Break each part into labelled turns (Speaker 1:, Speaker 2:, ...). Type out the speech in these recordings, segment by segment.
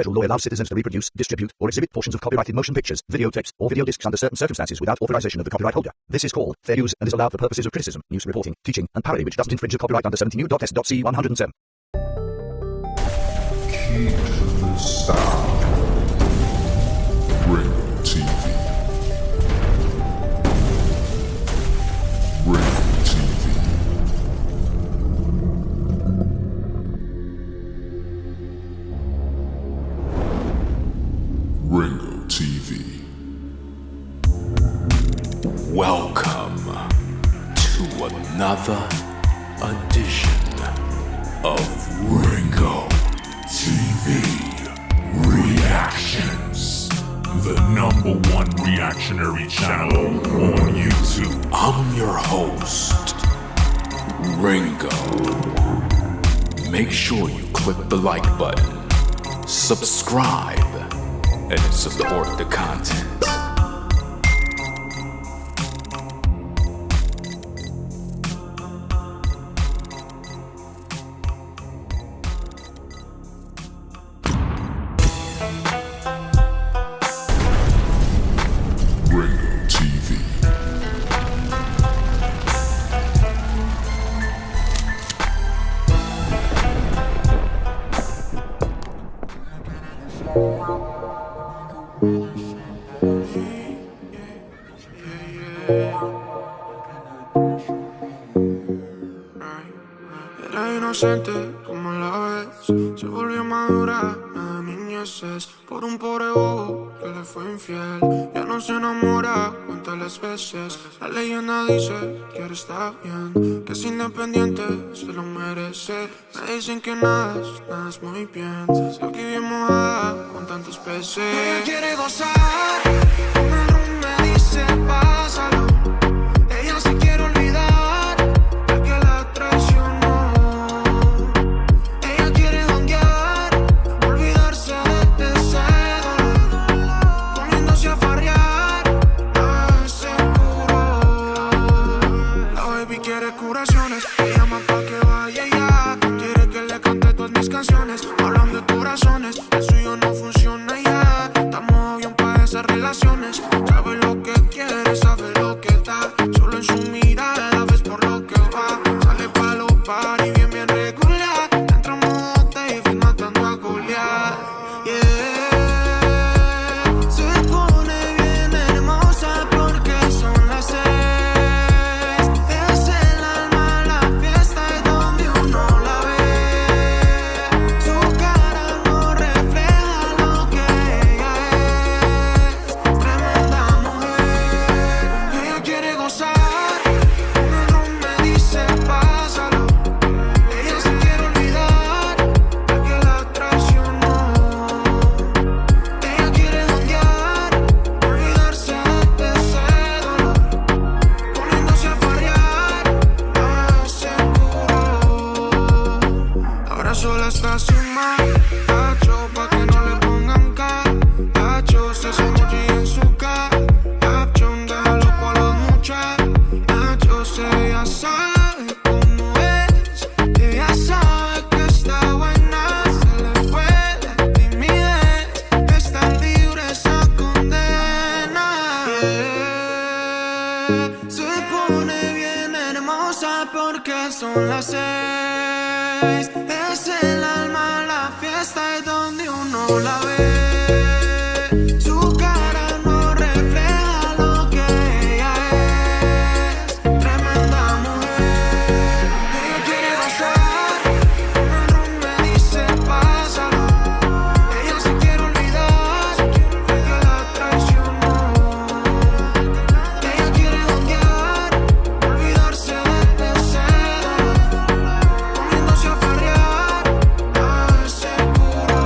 Speaker 1: Federal law allows citizens to reproduce, distribute, or exhibit portions of copyrighted motion pictures, videotapes, or video discs under certain circumstances without authorization of the copyright holder. This is called fair use and is allowed for purposes of criticism, news reporting, teaching, and parody which doesn't infringe a copyright under 17 U.S.C. 107.
Speaker 2: Keep the sound. Ringo TV. Ringo TV. Ringo TV.
Speaker 3: Welcome to another edition of Ringo TV Reactions,
Speaker 2: The #1 reactionary channel on YouTube.
Speaker 3: I'm your host, Ringo. Make sure you click the like button, subscribe, and support the content.
Speaker 2: Ringo TV.
Speaker 4: Era inocente como la ves, se volvió madura, la niñeces, por un pobre bobo que le fue infiel. Ya no se enamora, cuéntales veces. La leyenda dice que ahora está bien, que es independiente, se lo merece. Me dicen que nada es muy bien. Yo que bien mojada con tantos peces. Ella quiere gozar, con el rum me dice pásalo. Ella se quiere olvidar del que la traicionó. Ella quiere janguear, olvidarse de ese dolor, poniéndose a farrear, seguro. La baby quiere curaciones, me llama pa' que vaya ya. Quiere que le cante todas mis canciones, hablan de corazones, el suyo no funciona ya. Estamos bien pa' esas relaciones, sabe lo que quiere, sabe lo que da. Solo en su mirada ves por lo que va. Sale pa' los party bien regular. Entramos a David matando a Goliat. Yeah. Se pone bien hermosa porque son las 6. Es el alma la fiesta y donde uno la ve. Su cara no refleja lo que ella es. Tremenda mujer. Ella quiere gozar, con el rum me dice pásalo. Ella se quiere olvidar del que la traicionó. Ella quiere janguear, olvidarse de ese dolor, poniéndose a farrear, seguro. Ahora sola está sin más, hacho, pa' que no le pongan hacho. Se hace mucho y en su hacho, deja loco a los muchachos. Ella sabe cómo es, ella sabe que está buena. Se le fue la timidez, está libre esa condena. Yeah. Se pone bien hermosa porque son las 6. Es el alma la fiesta y donde uno la ve. Su cara no refleja lo que ella es. Tremenda mujer. Ella quiere gozar, con el rum me dice pásalo. Ella se quiere olvidar del que la traicionó. Ella quiere janguear, olvidarse de ese dolor, poniéndose a farrear, seguro.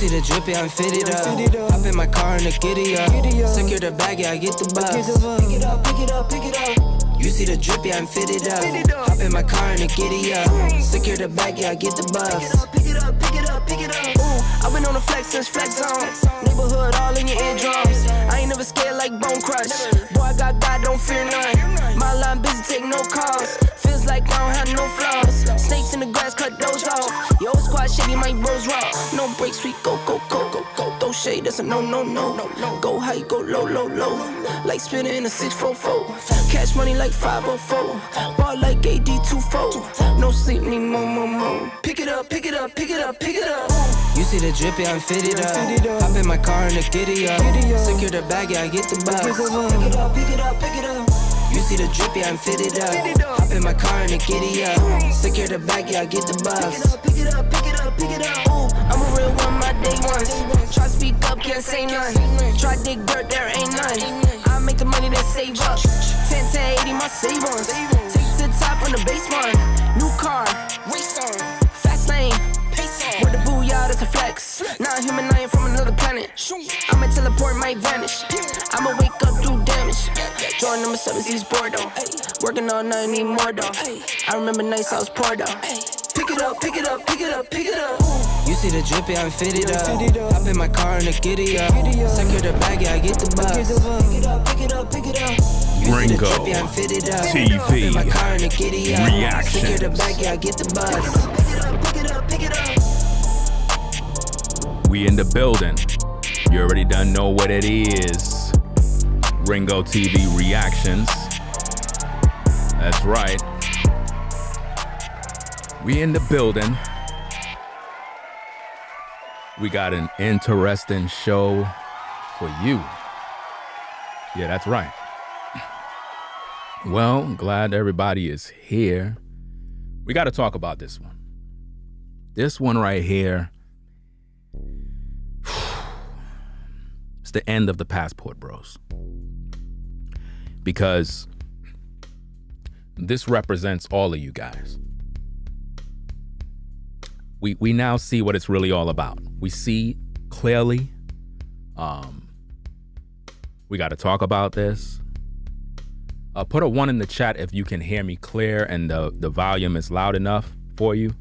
Speaker 5: see the drippy, I'm fitted up. Hop in my car and the giddy up. Secure the bag, yeah, I get the bus. Pick it up, pick it up, pick it up. You see the drippy, I'm fitted up. Hop in my car and the giddy up. Secure the bag, yeah, I get the bus. Pick it up, pick it up, pick it up. Ooh, I've been on the flex since flex zone. Neighborhood all in your eardrums. I ain't never scared like Bone Crush. Boy, I got God, don't fear none. My line busy, take no calls. Feels like I don't have no flaws. Snakes in the grass, cut those off. Yo, squad shitty, my bros raw. No breaks, we go, go, go, go, go. Throw shade, that's a no, no, no, no, no. Go high, go low, low, low. Like spinning in a 644. Cash money like 504. Ball like AD24. No sleep, need more, more, more. Pick it up, pick it up, pick it up, pick it up. You see the drippy, I'm fitted up. Hop in my car and the giddy up. Secure the bag, yeah, I get the bus. Pick it up, pick it up, pick it up. You see the drippy, I'm fitted up. Hop in my car and the giddy up. Secure the bag, yeah, I get the bus. Pick it up, pick it up, pick it up. Ooh, I'm a real one, my day ones. Try speak up, can't say none. Try dig dirt, there ain't none. I make the money that save up. 10 to 80, my save ones. Take to the top on the base one. New car, race on. Fast lane, pace on. With the booyah, that's a flex. Not human, I am from another planet. I'ma teleport, might vanish. I'ma wake up, do damage. Jordan number 7, East Bordeaux. Working all night, need more though. I remember nights I was poor though. Pick it up, pick it up, pick it up, pick it up. You see the drippy, I'm fitted up. Hop in my car and the giddy up. Secure the bag, yeah, I get the bus. Pick it up, pick it up, pick it up.
Speaker 2: Ringo TV Reactions.
Speaker 5: Secure the bag, yeah, I get the bus. Pick it up, pick it up, pick it up.
Speaker 3: We in the building. You already done know what it is. Ringo TV Reactions. That's right. We in the building. We got an interesting show for you. Yeah, that's right. Well, glad everybody is here. We got to talk about this one. This one right here. It's the end of the Passport Bros. Because this represents all of you guys. We now see what it's really all about. We see clearly. We got to talk about this. Put a 1 in the chat if you can hear me clear and the volume is loud enough for you.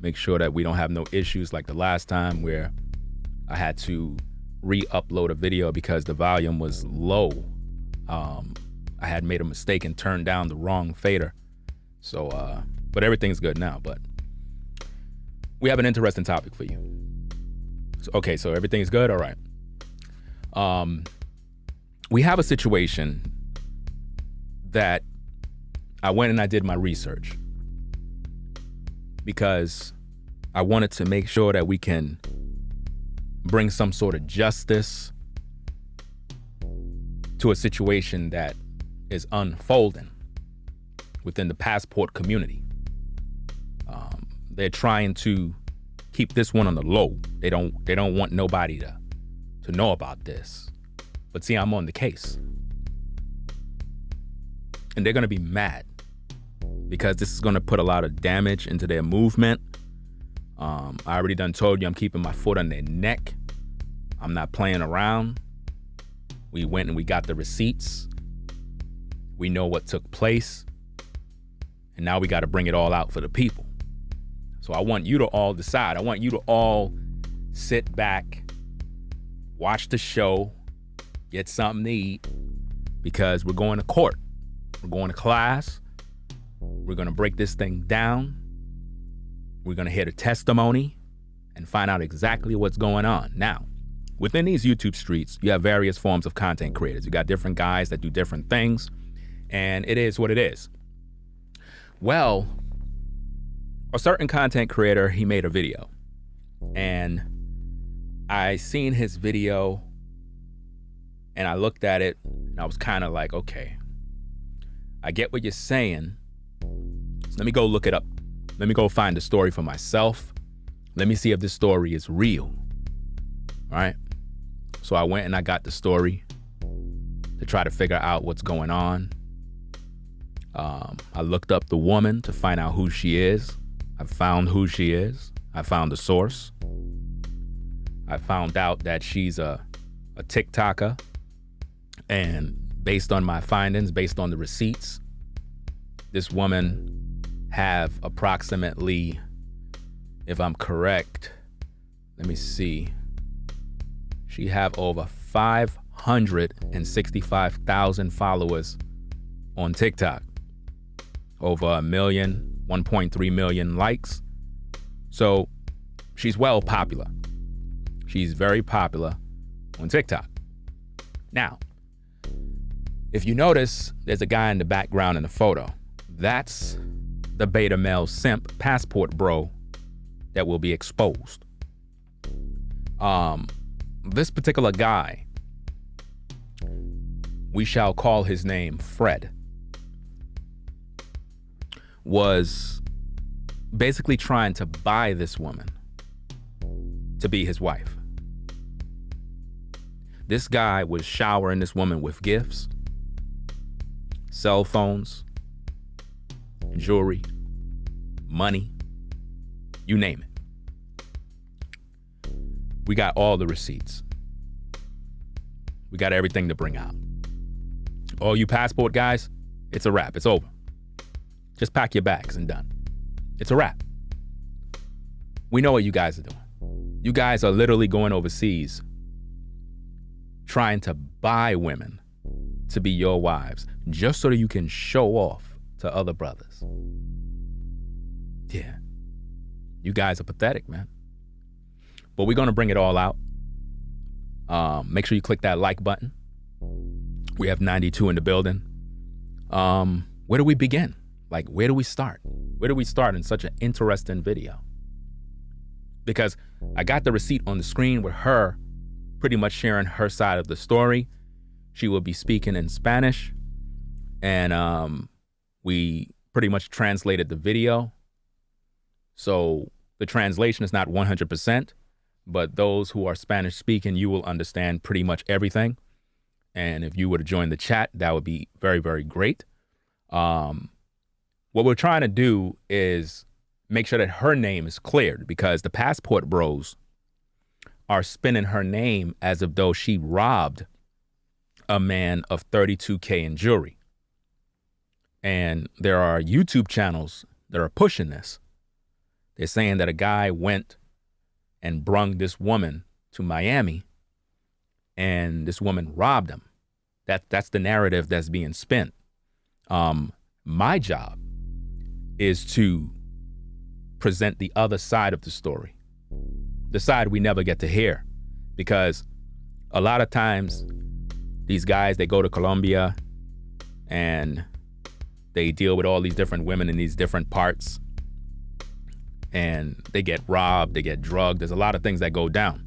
Speaker 3: Make sure that we don't have no issues like the last time where I had to re-upload a video because the volume was low. I had made a mistake and turned down the wrong fader. So, but everything's good now. But we have an interesting topic for you. Okay, so everything's good? All right. We have a situation that I went and I did my research because I wanted to make sure that we can bring some sort of justice to a situation that is unfolding within the Passport community. They're trying to keep this one on the low. They don't want nobody to know about this. But see, I'm on the case. And they're gonna be mad because this is gonna put a lot of damage into their movement. I already done told you I'm keeping my foot on their neck. I'm not playing around. We went and we got the receipts. We know what took place. And now we gotta bring it all out for the people. So I want you to all decide. I want you to all sit back, watch the show, get something to eat, because we're going to court. We're going to class. We're going to break this thing down. We're going to hear the testimony and find out exactly what's going on. Now, within these YouTube streets, you have various forms of content creators. You got different guys that do different things, and it is what it is. Well, a certain content creator, he made a video, and I seen his video, and I looked at it, and I was kind of like, okay, I get what you're saying. So let me go look it up. Let me go find the story for myself. Let me see if this story is real. All right. So I went and I got the story to try to figure out what's going on. I looked up the woman to find out who she is. I found who she is. I found the source. I found out that she's a TikToker, and based on my findings, based on the receipts, this woman have approximately, if I'm correct, let me see, she have over 565,000 followers on TikTok, over 1.3 million likes. So she's well popular. She's very popular on TikTok. Now, if you notice, there's a guy in the background in the photo. That's the beta male simp passport bro that will be exposed. This particular guy, we shall call his name Fred, was basically trying to buy this woman to be his wife. This guy was showering this woman with gifts, cell phones, jewelry, money, you name it. We got all the receipts. We got everything to bring out. All you passport guys, it's a wrap. It's over. Just pack your bags and done. It's a wrap. We know what you guys are doing. You guys are literally going overseas trying to buy women to be your wives just so that you can show off to other brothers. Yeah. You guys are pathetic, man. But we're going to bring it all out. Make sure you click that like button. We have 92 in the building. Where do we begin? Like, where do we start? Where do we start in such an interesting video? Because I got the receipt on the screen with her pretty much sharing her side of the story. She will be speaking in Spanish. And we pretty much translated the video. So the translation is not 100%. But those who are Spanish speaking, you will understand pretty much everything. And if you were to join the chat, that would be very, very great. What we're trying to do is make sure that her name is cleared, because the passport bros are spinning her name as if though she robbed a man of $32K in jewelry. And there are YouTube channels that are pushing this. They're saying that a guy went and brung this woman to Miami, and this woman robbed him. That's the narrative that's being spent. My job is to present the other side of the story, the side we never get to hear, because a lot of times these guys, they go to Colombia and they deal with all these different women in these different parts, and they get robbed, they get drugged. There's a lot of things that go down.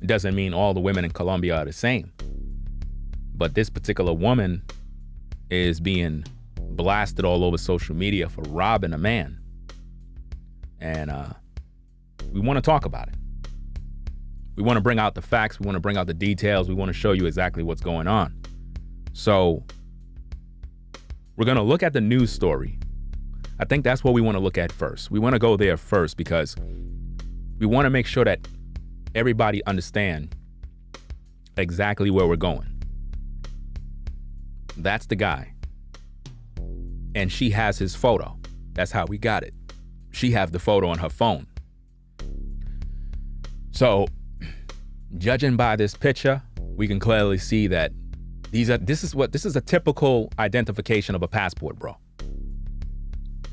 Speaker 3: It doesn't mean all the women in Colombia are the same. But this particular woman is being blasted all over social media for robbing a man. And we want to talk about it. We want to bring out the facts. We want to bring out the details. We want to show you exactly what's going on. So we're going to look at the news story. I think that's what we want to look at first. We want to go there first because we want to make sure that everybody understand exactly where we're going. That's the guy. And she has his photo. That's how we got it. She has the photo on her phone. So, judging by this picture, we can clearly see that this is a typical identification of a passport bro.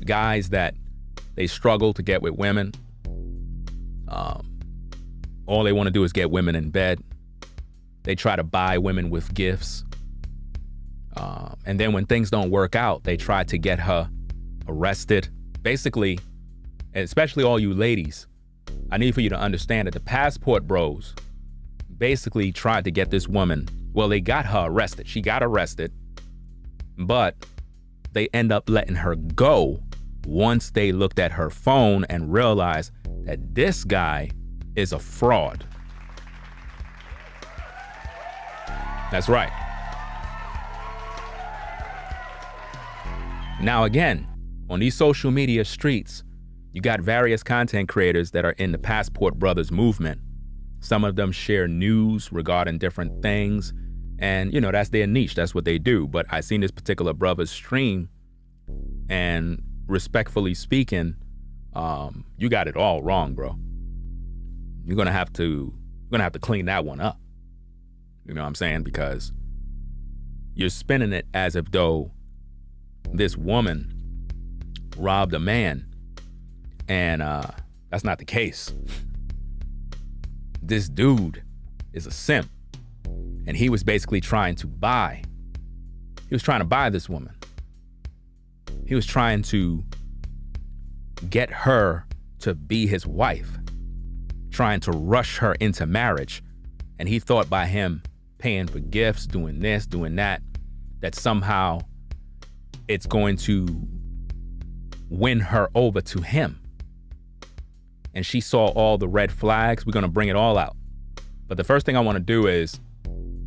Speaker 3: Guys that they struggle to get with women. All they want to do is get women in bed. They try to buy women with gifts. And then when things don't work out, they try to get her arrested. Basically, especially all you ladies, I need for you to understand that the passport bros basically tried to get this woman, well, they got her arrested. She got arrested, but they end up letting her go once they looked at her phone and realized that this guy is a fraud. That's right. Now again, on these social media streets, you got various content creators that are in the Passport Brothers movement, Some of them share news regarding different things. And, you know, that's their niche. That's what they do. But I seen this particular brother's stream, and respectfully speaking, you got it all wrong, bro. You're gonna have to clean that one up. You know what I'm saying? Because you're spinning it as if though this woman robbed a man, and that's not the case. This dude is a simp, and he was basically trying to buy this woman. He was trying to get her to be his wife, trying to rush her into marriage. And he thought by him paying for gifts, doing this, doing that, that somehow it's going to win her over to him. And she saw all the red flags. We're going to bring it all out. But the first thing I want to do is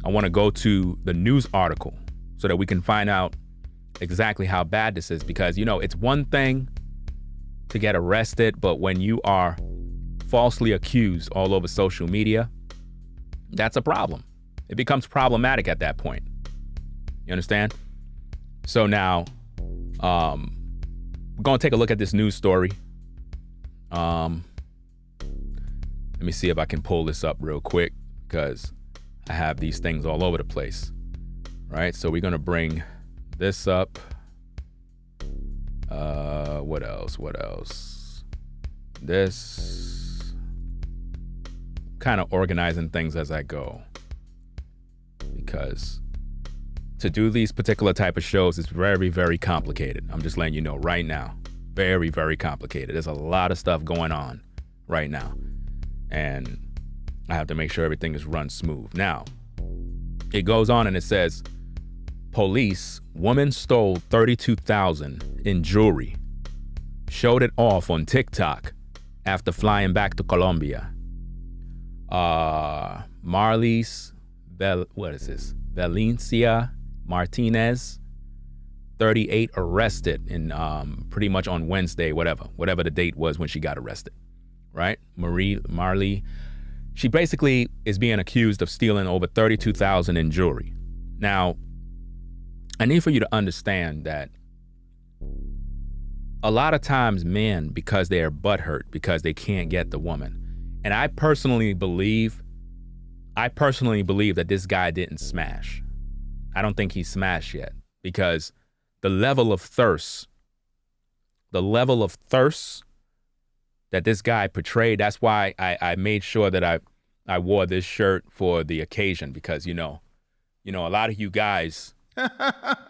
Speaker 3: I want to go to the news article so that we can find out exactly how bad this is. Because, you know, it's one thing to get arrested, but when you are falsely accused all over social media, that's a problem. It becomes problematic at that point. You understand? So now, we're going to take a look at this news story. Let me see if I can pull this up real quick, because I have these things all over the place. Right? So we're going to bring this up. What else? This. Kind of organizing things as I go, because to do these particular type of shows is very, very complicated. I'm just letting you know right now. Very, very complicated. There's a lot of stuff going on right now, and I have to make sure everything is run smooth. Now, it goes on and it says, police, woman stole $32,000 in jewelry, showed it off on TikTok after flying back to Colombia. Marlies, Valencia Martinez, 38, arrested in pretty much on Wednesday, whatever the date was when she got arrested, right? Marley, she basically is being accused of stealing over $32,000 in jewelry. Now, I need for you to understand that a lot of times men, because they are butthurt because they can't get the woman, and I personally believe that this guy didn't smash. I don't think he smashed yet, because the level of thirst that this guy portrayed, that's why I made sure that I wore this shirt for the occasion, because, you know, a lot of you guys,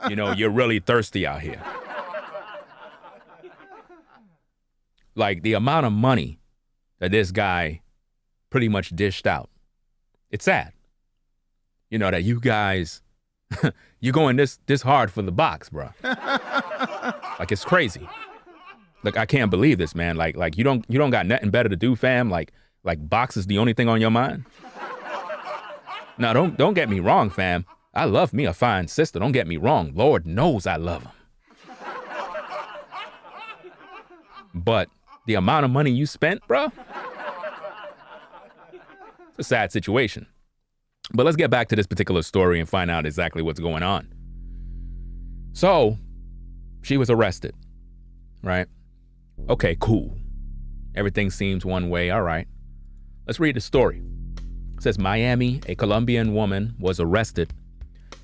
Speaker 3: you're really thirsty out here. Like the amount of money that this guy pretty much dished out. It's sad, that you guys, you're going this hard for the box, bro. Like, it's crazy. Like, I can't believe this, man. Like you don't got nothing better to do, fam. Like box is the only thing on your mind. Now, don't get me wrong, fam. I love me a fine sister. Don't get me wrong. Lord knows I love him. But the amount of money you spent, bro, it's a sad situation. But let's get back to this particular story and find out exactly what's going on. So, she was arrested, right? Okay, cool. Everything seems one way. All right. Let's read the story. It says, Miami, a Colombian woman was arrested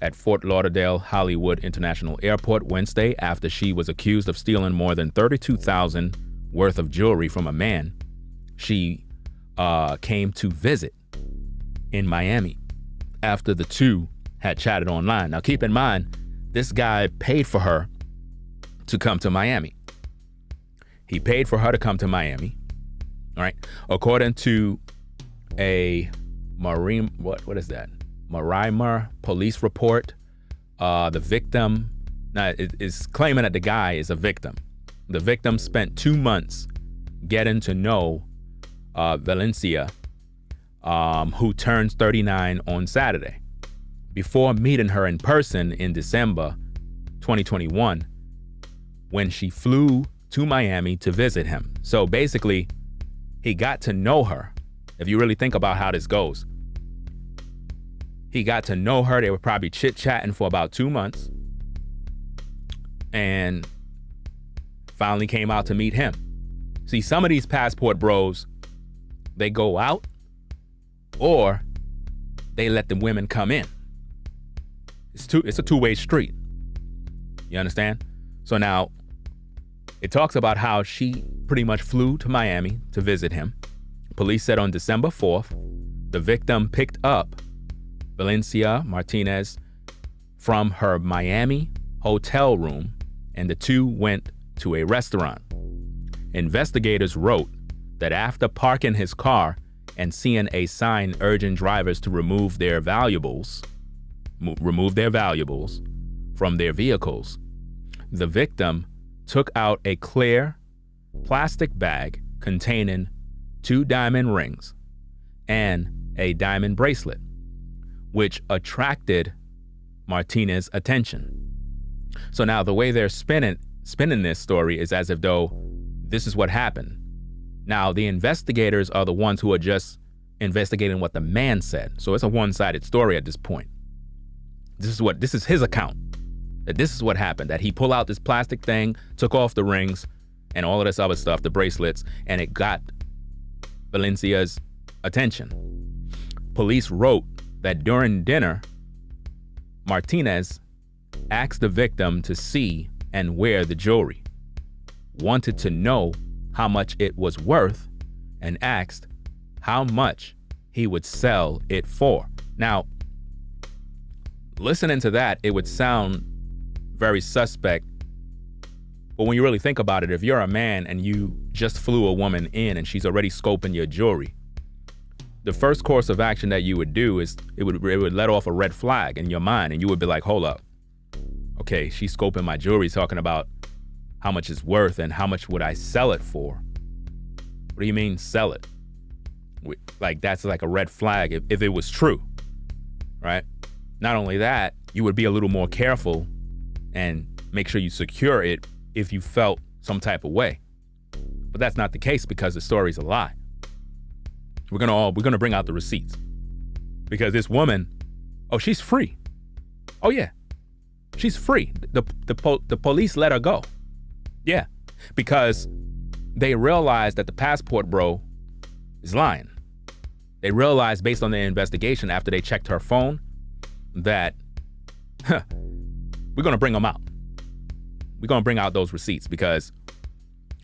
Speaker 3: at Fort Lauderdale Hollywood International Airport Wednesday after she was accused of stealing more than $32,000 worth of jewelry from a man she came to visit in Miami after the two had chatted online. Now, keep in mind, this guy paid for her to come to Miami. He paid for her to come to Miami. All right. According to a Marimer police report, the victim is claiming that the guy is a victim. The victim spent 2 months getting to know Valencia, who turns 39 on Saturday, before meeting her in person in December 2021, when she flew to Miami to visit him. So basically, he got to know her If you really think about how this goes, he got to know her. They were probably chit-chatting for about 2 months and finally came out to meet him. See, some of these passport bros, they go out or they let the women come in. It's a two-way street. You understand? So now it talks about how she pretty much flew to Miami to visit him. Police said on December 4th, the victim picked up Valencia Martinez from her Miami hotel room and the two went to a restaurant. Investigators wrote that after parking his car and seeing a sign urging drivers to remove their valuables from their vehicles, the victim took out a clear plastic bag containing 2 diamond rings and a diamond bracelet, which attracted Martinez's attention. So now the way they're spinning this story is as if though this is what happened. Now the investigators are the ones who are just investigating what the man said. So it's a one-sided story at this point. This is his account. That this is what happened, that he pulled out this plastic thing, took off the rings and all of this other stuff, the bracelets, and it got Valencia's attention. Police wrote that during dinner, Martinez asked the victim to see and wear the jewelry, wanted to know how much it was worth, and asked how much he would sell it for. Now, listening to that, it would sound very suspect. But when you really think about it, if you're a man and you just flew a woman in and she's already scoping your jewelry, the first course of action that you would do is it would let off a red flag in your mind, and you would be like, hold up. Okay, she's scoping my jewelry, talking about how much it's worth and how much would I sell it for. What do you mean sell it? Like, that's like a red flag if it was true, right? Not only that, you would be a little more careful and make sure you secure it if you felt some type of way. But that's not the case because the story's a lie. We're gonna bring out the receipts because this woman, oh, she's free. Oh yeah, she's free. The police let her go. Yeah, because they realized that the passport bro is lying. They realized based on their investigation after they checked her phone that we're gonna bring them out. We're gonna bring out those receipts because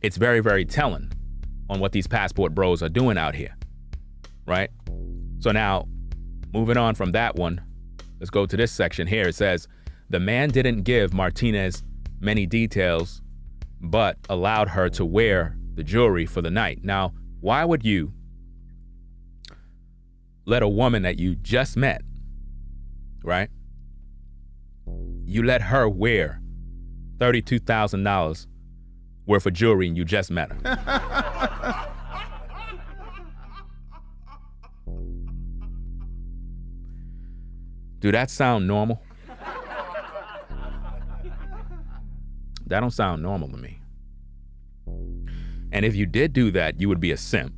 Speaker 3: it's very, very telling on what these passport bros are doing out here, right? So now, moving on from that one, let's go to this section here. It says, the man didn't give Martinez many details, but allowed her to wear the jewelry for the night. Now, why would you let a woman that you just met, right? You let her wear $32,000 worth of jewelry and you just met her. Do that sound normal? That don't sound normal to me. And if you did do that, you would be a simp.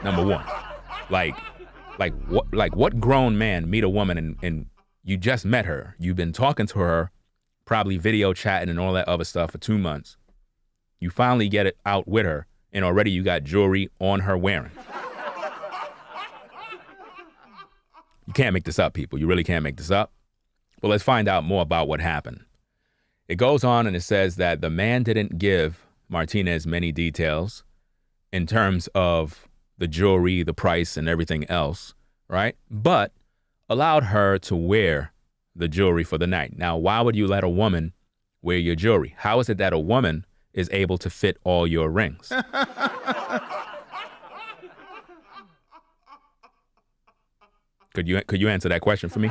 Speaker 3: Number one. Like what grown man meet a woman and you just met her. You've been talking to her, probably video chatting and all that other stuff for 2 months. You finally get it out with her and already you got jewelry on her wearing. You can't make this up, people. You really can't make this up. But let's find out more about what happened. It goes on and it says that the man didn't give Martinez many details in terms of the jewelry, the price, and everything else, right? But allowed her to wear the jewelry for the night. Now, why would you let a woman wear your jewelry? How is it that a woman is able to fit all your rings? Could you answer that question for me?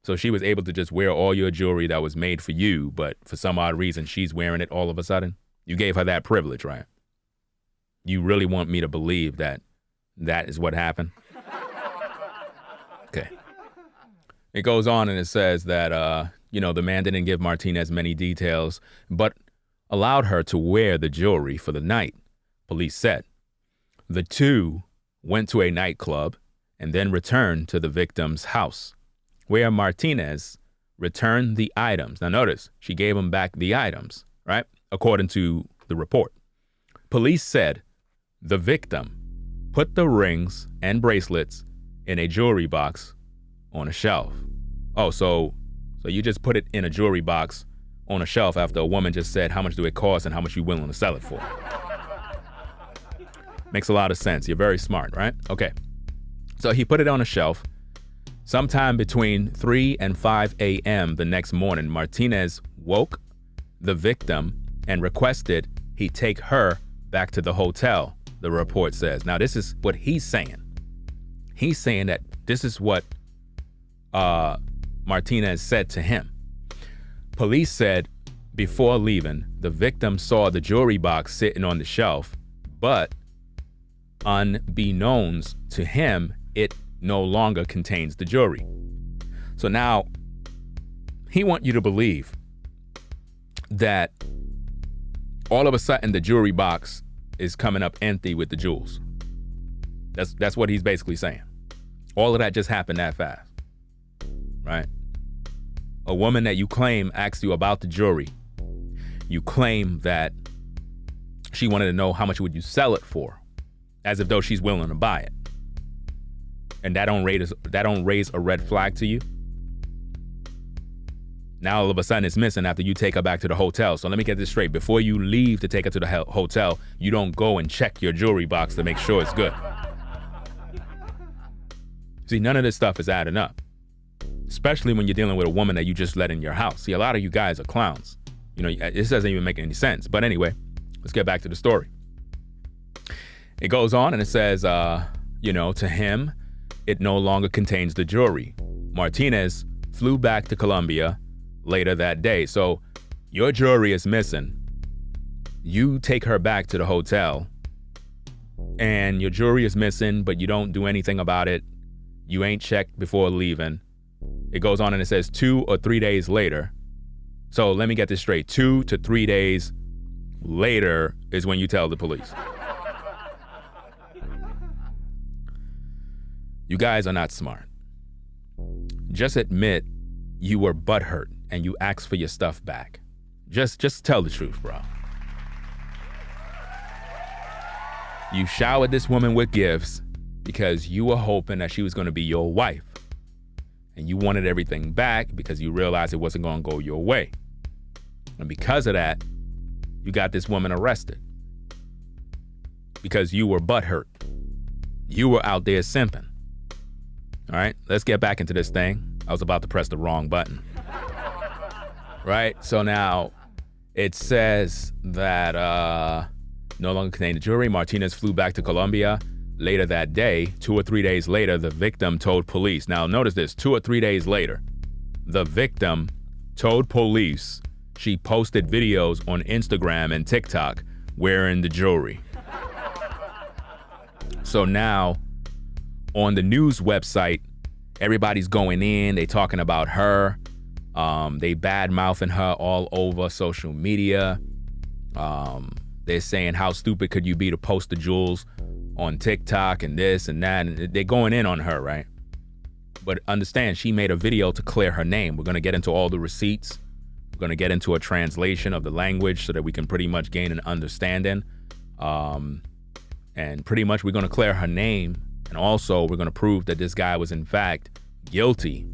Speaker 3: So she was able to just wear all your jewelry that was made for you, but for some odd reason, she's wearing it all of a sudden? You gave her that privilege, right? You really want me to believe that that is what happened? Okay. It goes on and it says that, the man didn't give Martinez many details, but allowed her to wear the jewelry for the night, police said. The two went to a nightclub and then returned to the victim's house, where Martinez returned the items. Now notice, she gave him back the items, right? According to the report. Police said the victim put the rings and bracelets in a jewelry box on a shelf. Oh, so you just put it in a jewelry box on a shelf after a woman just said how much do it cost and how much you willing to sell it for. Makes a lot of sense. You're very smart, right? Okay. So he put it on a shelf. Sometime between 3 and 5 a.m. the next morning, Martinez woke the victim and requested he take her back to the hotel, the report says. Now, this is what he's saying. He's saying that this is what Martinez said to him. Police said before leaving, the victim saw the jewelry box sitting on the shelf, but unbeknownst to him, it no longer contains the jewelry. So now he wants you to believe that all of a sudden the jewelry box is coming up empty with the jewels. That's what he's basically saying. All of that just happened that fast, right? A woman that you claim asked you about the jewelry. You claim that she wanted to know how much would you sell it for, as if though she's willing to buy it. And that don't raise a red flag to you. Now all of a sudden it's missing after you take her back to the hotel. So let me get this straight. Before you leave to take her to the hotel, you don't go and check your jewelry box to make sure it's good. See, none of this stuff is adding up. Especially when you're dealing with a woman that you just let in your house. See, a lot of you guys are clowns. You know, this doesn't even make any sense. But anyway, let's get back to the story. It goes on and it says, to him, it no longer contains the jewelry. Martinez flew back to Colombia later that day. So your jewelry is missing. You take her back to the hotel and your jewelry is missing, but you don't do anything about it. You ain't checked before leaving. It goes on and it says 2 or 3 days later. So let me get this straight. 2 to 3 days later is when you tell the police. You guys are not smart. Just admit you were butthurt and you asked for your stuff back. Just tell the truth, bro. You showered this woman with gifts because you were hoping that she was going to be your wife. And you wanted everything back because you realized it wasn't going to go your way. And because of that, you got this woman arrested. Because you were butthurt. You were out there simping. All right, let's get back into this thing. I was about to press the wrong button. Right, so now it says that no longer contained the jewelry. Martinez flew back to Colombia later that day. 2 or 3 days later, the victim told police. Now notice this, 2 or 3 days later, the victim told police she posted videos on Instagram and TikTok wearing the jewelry. So now, on the news website, everybody's going in, they talking about her. They bad-mouthing her all over social media. They're saying, how stupid could you be to post the jewels on TikTok and this and that? And they're going in on her, right? But understand, she made a video to clear her name. We're going to get into all the receipts. We're going to get into a translation of the language so that we can pretty much gain an understanding. And pretty much we're going to clear her name. And also we're going to prove that this guy was in fact guilty.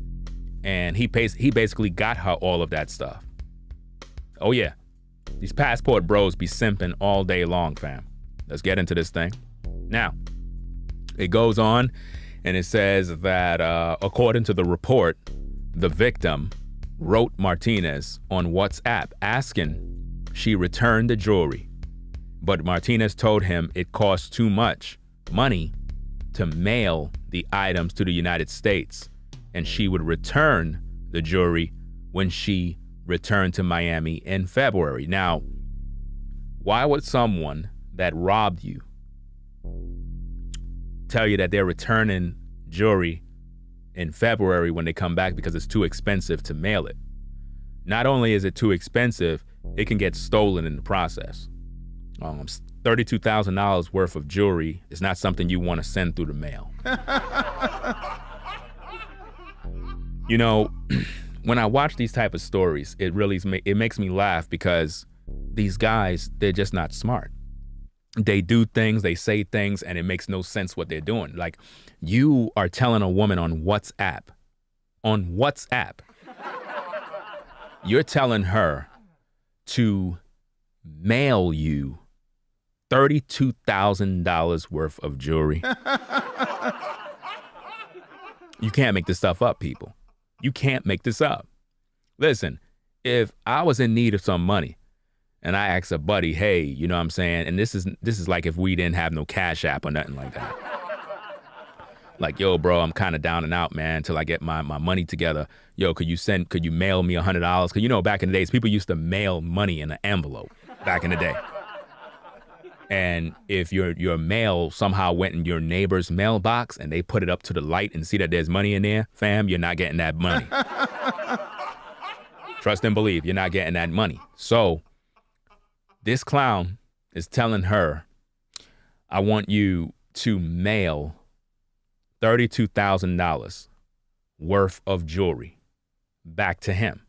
Speaker 3: And he basically got her all of that stuff. Oh yeah. These passport bros be simping all day long, fam. Let's get into this thing. Now, it goes on and it says that according to the report, the victim wrote Martinez on WhatsApp asking she return the jewelry. But Martinez told him it cost too much money to mail the items to the United States, and she would return the jewelry when she returned to Miami in February. Now, why would someone that robbed you tell you that they're returning jewelry in February when they come back because it's too expensive to mail it? Not only is it too expensive, it can get stolen in the process. $32,000 worth of jewelry is not something you want to send through the mail. You know, when I watch these type of stories, it makes me laugh because these guys, they're just not smart. They do things, they say things, and it makes no sense what they're doing. Like, you are telling a woman on WhatsApp, you're telling her to mail you $32,000 worth of jewelry. You can't make this stuff up, people. You can't make this up. Listen, if I was in need of some money and I asked a buddy, hey, you know what I'm saying? And this is like if we didn't have no Cash App or nothing like that. Like, yo, bro, I'm kind of down and out, man, till I get my money together. Yo, could you mail me $100? Because, you know, back in the days, people used to mail money in an envelope back in the day. And if your mail somehow went in your neighbor's mailbox and they put it up to the light and see that there's money in there, fam, you're not getting that money. Trust and believe, you're not getting that money. So this clown is telling her, I want you to mail $32,000 worth of jewelry back to him.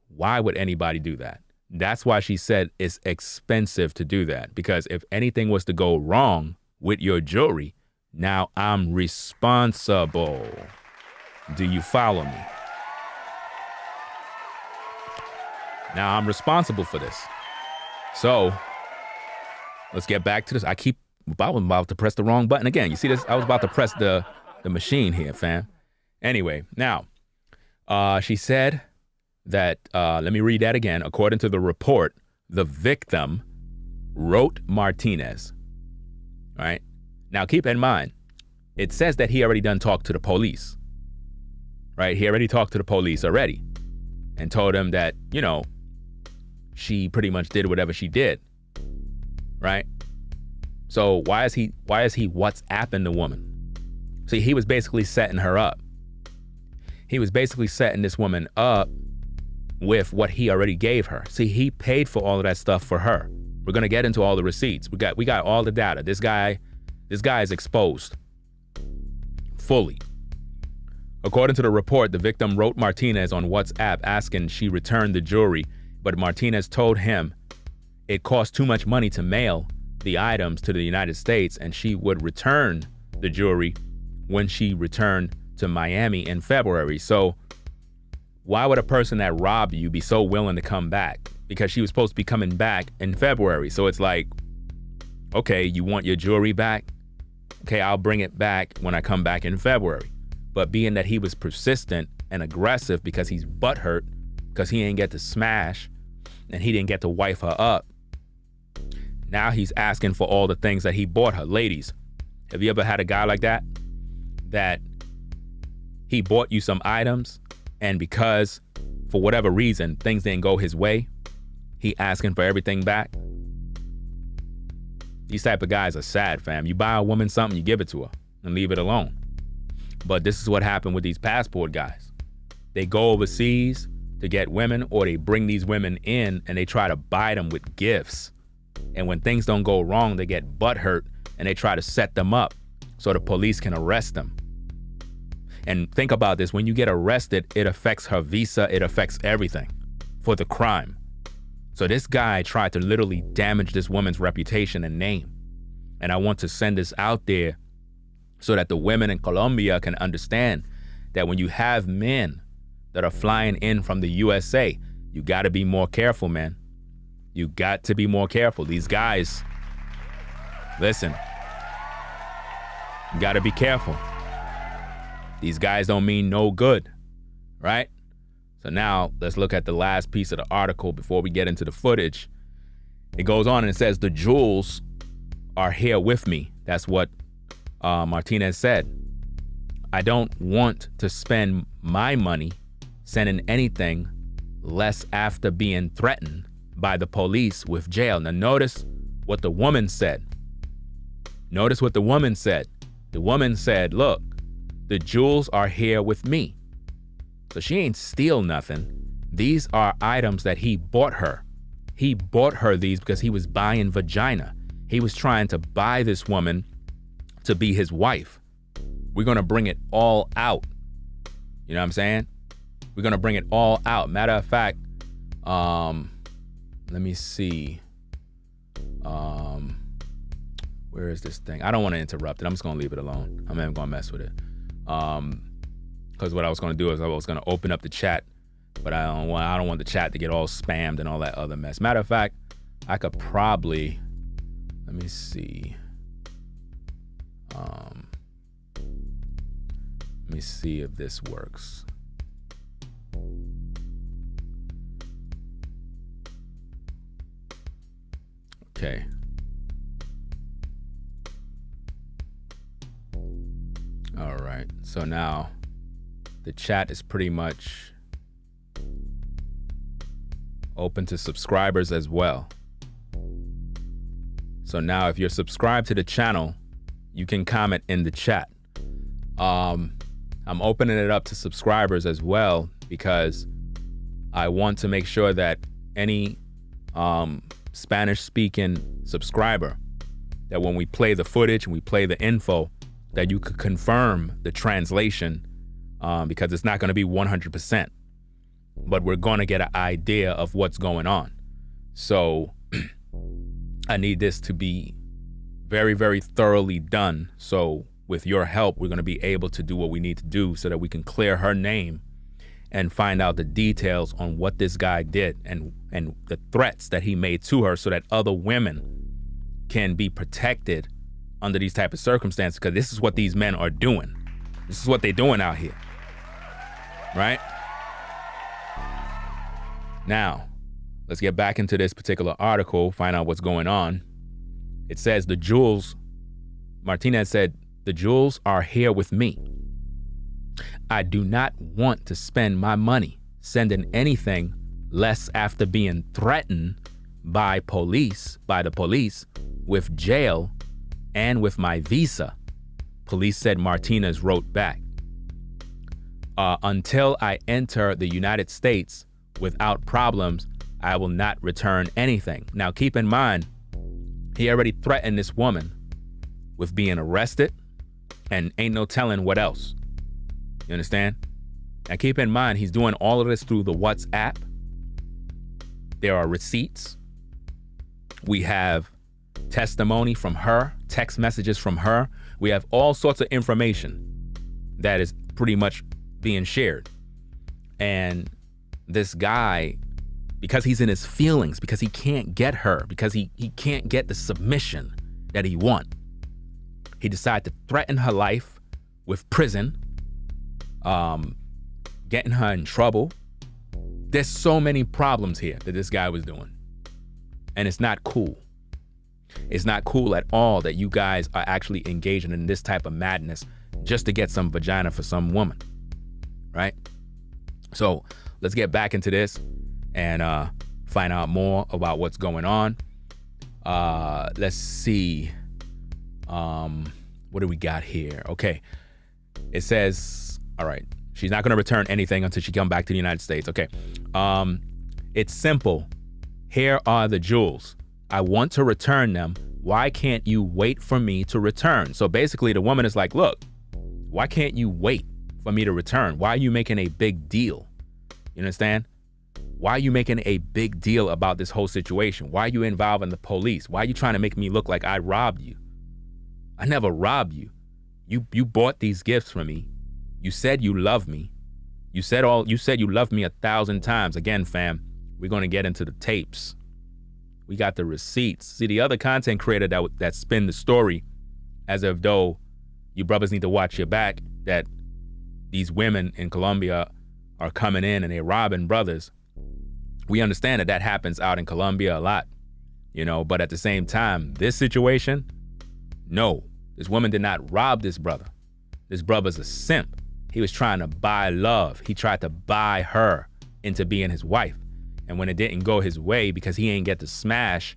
Speaker 3: Why would anybody do that? That's why she said it's expensive to do that, because if anything was to go wrong with your jewelry, now I'm responsible. Do you follow me? Now I'm responsible for this. So let's get back to this. I was about to press the wrong button again. You see this? I was about to press the machine here, fam. Anyway, now she said that, let me read that again. According to the report, the victim wrote Martinez. All right. Now, keep in mind, it says that he already done talked to the police. Right. He already talked to the police already and told them that, you know, she pretty much did whatever she did. Right. So why is he WhatsApping the woman? See, he was basically setting her up. He was basically setting this woman up with what he already gave her. See, he paid for all of that stuff for her. We're gonna get into all the receipts. We got all the data. This guy is exposed fully. According to the report, the victim wrote Martinez on WhatsApp asking she return the jewelry, but Martinez told him it cost too much money to mail the items to the United States, and she would return the jewelry when she returned to Miami in February. So why would a person that robbed you be so willing to come back? Because she was supposed to be coming back in February. So it's like, okay, you want your jewelry back? Okay, I'll bring it back when I come back in February. But being that he was persistent and aggressive because he's butthurt, because he ain't get to smash and he didn't get to wife her up, now he's asking for all the things that he bought her. Ladies, have you ever had a guy like that? That he bought you some items, and because for whatever reason things didn't go his way, he asking for everything back? These type of guys are sad, fam. You buy a woman something, you give it to her and leave it alone. But this is what happened with these passport guys. They go overseas to get women, or they bring these women in and they try to buy them with gifts. And when things don't go wrong, they get butthurt and they try to set them up so the police can arrest them. And think about this, when you get arrested, it affects her visa, it affects everything for the crime. So this guy tried to literally damage this woman's reputation and name. And I want to send this out there so that the women in Colombia can understand that when you have men that are flying in from the USA, you got to be more careful, man. You got to be more careful. These guys, listen, you got to be careful. These guys don't mean no good, right? So now let's look at the last piece of the article before we get into the footage. It goes on and it says, the jewels are here with me. That's what Martinez said. I don't want to spend my money sending anything less after being threatened by the police with jail. Now notice what the woman said. Notice what the woman said. The woman said, look, the jewels are here with me. So she ain't steal nothing. These are items that he bought her. He bought her these because he was buying vagina. He was trying to buy this woman to be his wife. We're going to bring it all out. You know what I'm saying? We're going to bring it all out. Matter of fact, let me see. Where is this thing? I don't want to interrupt it. I'm just going to leave it alone. I'm not even going to mess with it. Because what I was going to do is I was going to open up the chat, but I don't want the chat to get all spammed and all that other mess. Matter of fact, I could probably, let me see. Let me see if this works. Okay. All right. So now the chat is pretty much open to subscribers as well. So now if you're subscribed to the channel, you can comment in the chat. I'm opening it up to subscribers as well because I want to make sure that any Spanish-speaking subscriber, that when we play the footage and we play the info, that you could confirm the translation, because it's not going to be 100%, but we're going to get an idea of what's going on. So I need this to be very, very thoroughly done. So with your help, we're going to be able to do what we need to do so that we can clear her name and find out the details on what this guy did and the threats that he made to her so that other women can be protected under these type of circumstances, because this is what these men are doing. This is what they're doing out here, right? Now, let's get back into this particular article, find out what's going on. It says the jewels, Martinez said, the jewels are here with me. I do not want to spend my money sending anything less after being threatened by the police with jail and with my visa, police said. Martinez wrote back. Until I enter the United States without problems, I will not return anything. Now keep in mind, he already threatened this woman with being arrested and ain't no telling what else. You understand? Now keep in mind, he's doing all of this through the WhatsApp. There are receipts. We have testimony from her, text messages from her. We have all sorts of information that is pretty much being shared. And this guy, because he's in his feelings, because he can't get her, because he can't get the submission that he wants, he decided to threaten her life with prison, getting her in trouble. There's so many problems here that this guy was doing. And it's not cool. It's not cool at all that you guys are actually engaging in this type of madness just to get some vagina for some woman, right? So let's get back into this and find out more about what's going on. Let's see. What do we got here? Okay. It says, all right, she's not going to return anything until she come back to the United States. Okay. It's simple. Here are the jewels. I want to return them. Why can't you wait for me to return? So basically the woman is like, look, why can't you wait for me to return? Why are you making a big deal? You understand? Why are you making a big deal about this whole situation? Why are you involving the police? Why are you trying to make me look like I robbed you? I never robbed you. You bought these gifts from me. You said you love me. You said you loved me 1,000 times. Again, fam, we're going to get into the tapes. We got the receipts. See, the other content creator that spin the story as if though you brothers need to watch your back, that these women in Colombia are coming in and they're robbing brothers. We understand that happens out in Colombia a lot, you know, but at the same time, this situation, no, this woman did not rob this brother. This brother's a simp. He was trying to buy love. He tried to buy her into being his wife. And when it didn't go his way because he ain't get to smash,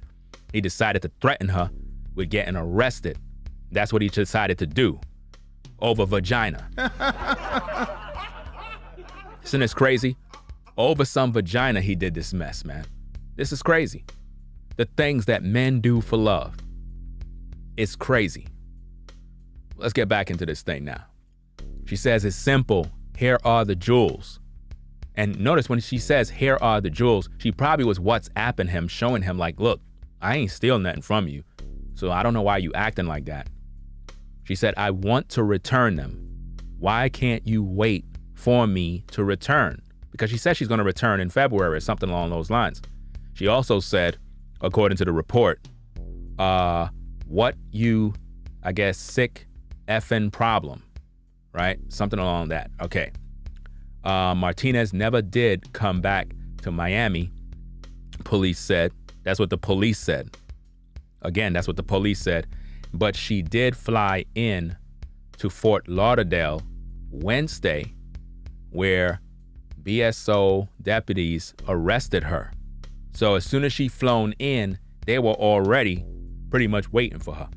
Speaker 3: he decided to threaten her with getting arrested. That's what he decided to do over vagina. Isn't this crazy? Over some vagina, he did this mess, man. This is crazy. The things that men do for love. It's crazy. Let's get back into this thing now. She says it's simple. Here are the jewels. And notice when she says, here are the jewels, she probably was WhatsApping him, showing him like, look, I ain't steal nothing from you. So I don't know why you acting like that. She said, I want to return them. Why can't you wait for me to return? Because she said she's going to return in February or something along those lines. She also said, according to the report, what you, I guess, sick effing problem, right? Something along that. Okay. Martinez never did come back to Miami, police said. That's what the police said. Again, that's what the police said. But she did fly in to Fort Lauderdale Wednesday, where BSO deputies arrested her. So as soon as she flown in, they were already pretty much waiting for her.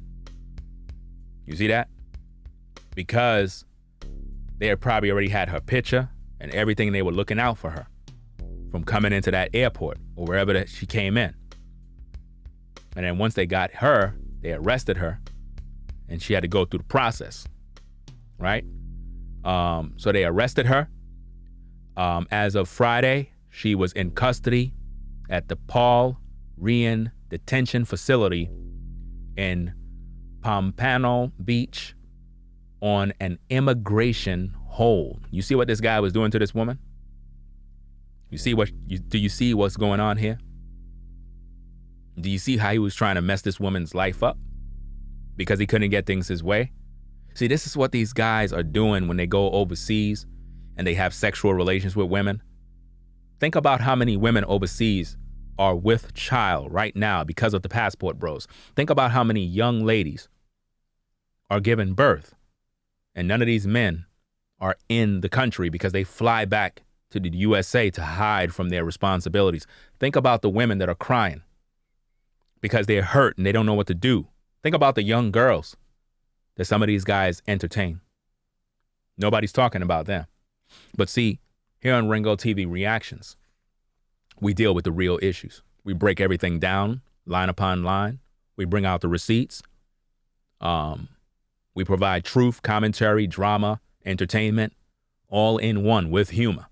Speaker 3: You see that? Because they had probably already had her picture and everything. They were looking out for her from coming into that airport or wherever that she came in. And then once they got her, they arrested her and she had to go through the process, right? So they arrested her. As of Friday, she was in custody at the Paul Ryan Detention Facility in Pompano Beach on an immigration hold. You see what this guy was doing to this woman? Do you see what's going on here? Do you see how he was trying to mess this woman's life up because he couldn't get things his way? See, this is what these guys are doing when they go overseas and they have sexual relations with women. Think about how many women overseas are with child right now because of the passport bros. Think about how many young ladies are giving birth and none of these men are in the country because they fly back to the USA to hide from their responsibilities. Think about the women that are crying because they're hurt and they don't know what to do. Think about the young girls that some of these guys entertain. Nobody's talking about them. But see, here on Ringo TV Reactions, we deal with the real issues. We break everything down, line upon line. We bring out the receipts. We provide truth, commentary, drama, entertainment, all in one with humor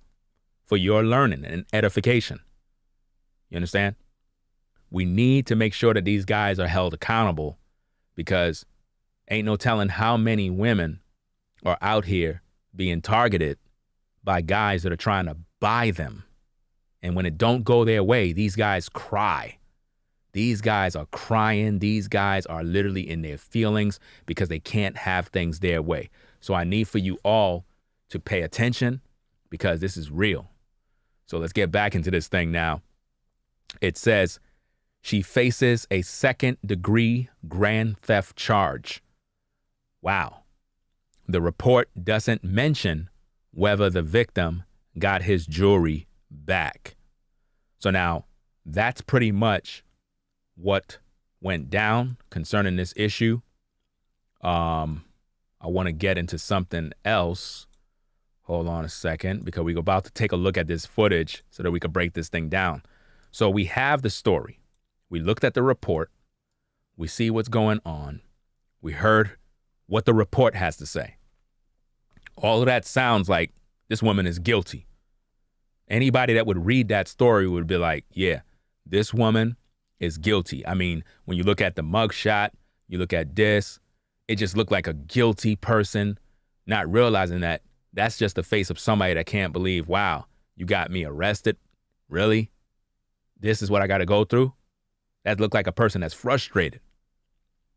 Speaker 3: for your learning and edification. You understand? We need to make sure that these guys are held accountable because ain't no telling how many women are out here being targeted by guys that are trying to buy them. And when it don't go their way, these guys cry. These guys are crying. These guys are literally in their feelings because they can't have things their way. So I need for you all to pay attention because this is real. So let's get back into this thing now. It says she faces a second-degree grand theft charge. Wow. The report doesn't mention whether the victim got his jewelry back. So now that's pretty much what went down concerning this issue. I want to get into something else. Hold on a second, because we're about to take a look at this footage so that we can break this thing down. So we have the story. We looked at the report. We see what's going on. We heard what the report has to say. All of that sounds like this woman is guilty. Anybody that would read that story would be like, yeah, this woman is guilty. I mean, when you look at the mugshot, you look at this, it just looked like a guilty person, not realizing that that's just the face of somebody that can't believe, wow, you got me arrested? Really? This is what I got to go through? That looked like a person that's frustrated.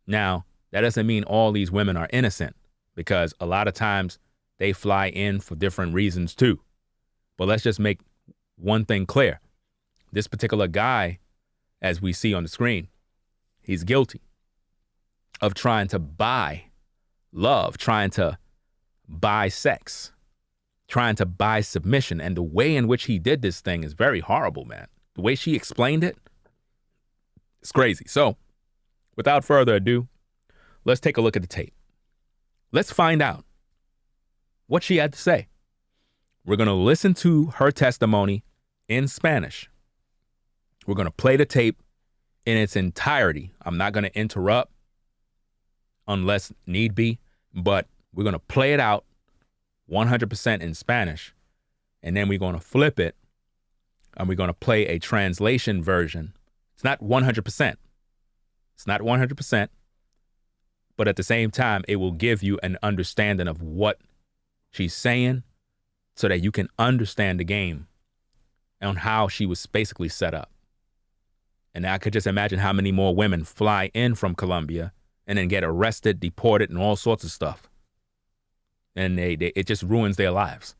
Speaker 3: Now, that doesn't mean all these women are innocent, because a lot of times they fly in for different reasons too. But let's just make one thing clear. This particular guy, as we see on the screen, he's guilty of trying to buy love, trying to buy sex, trying to buy submission. And the way in which he did this thing is very horrible, man. The way she explained it, it's crazy. So without further ado, let's take a look at the tape. Let's find out what she had to say. We're going to listen to her testimony in Spanish. We're going to play the tape in its entirety. I'm not going to interrupt. unless need be, but we're going to play it out 100% in Spanish, and then we're going to flip it, and we're going to play a translation version. It's not 100%. It's not 100%, but at the same time, it will give you an understanding of what she's saying so that you can understand the game on how she was basically set up. And I could just imagine how many more women fly in from Colombia and then get arrested, deported, and all sorts of stuff. And it just ruins their lives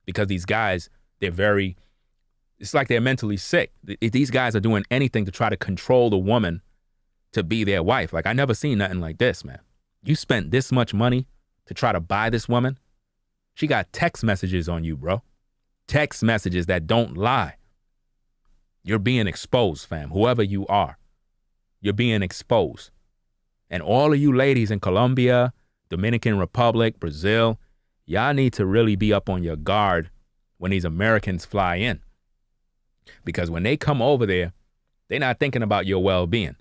Speaker 3: because these guys, it's like they're mentally sick. These guys are doing anything to try to control the woman to be their wife. Like, I never seen nothing like this, man. You spent this much money to try to buy this woman. She got text messages on you, bro. Text messages that don't lie. You're being exposed, fam. Whoever you are, you're being exposed. And all of you ladies in Colombia, Dominican Republic, Brazil, y'all need to really be up on your guard when these Americans fly in. Because when they come over there, they're not thinking about your well-being.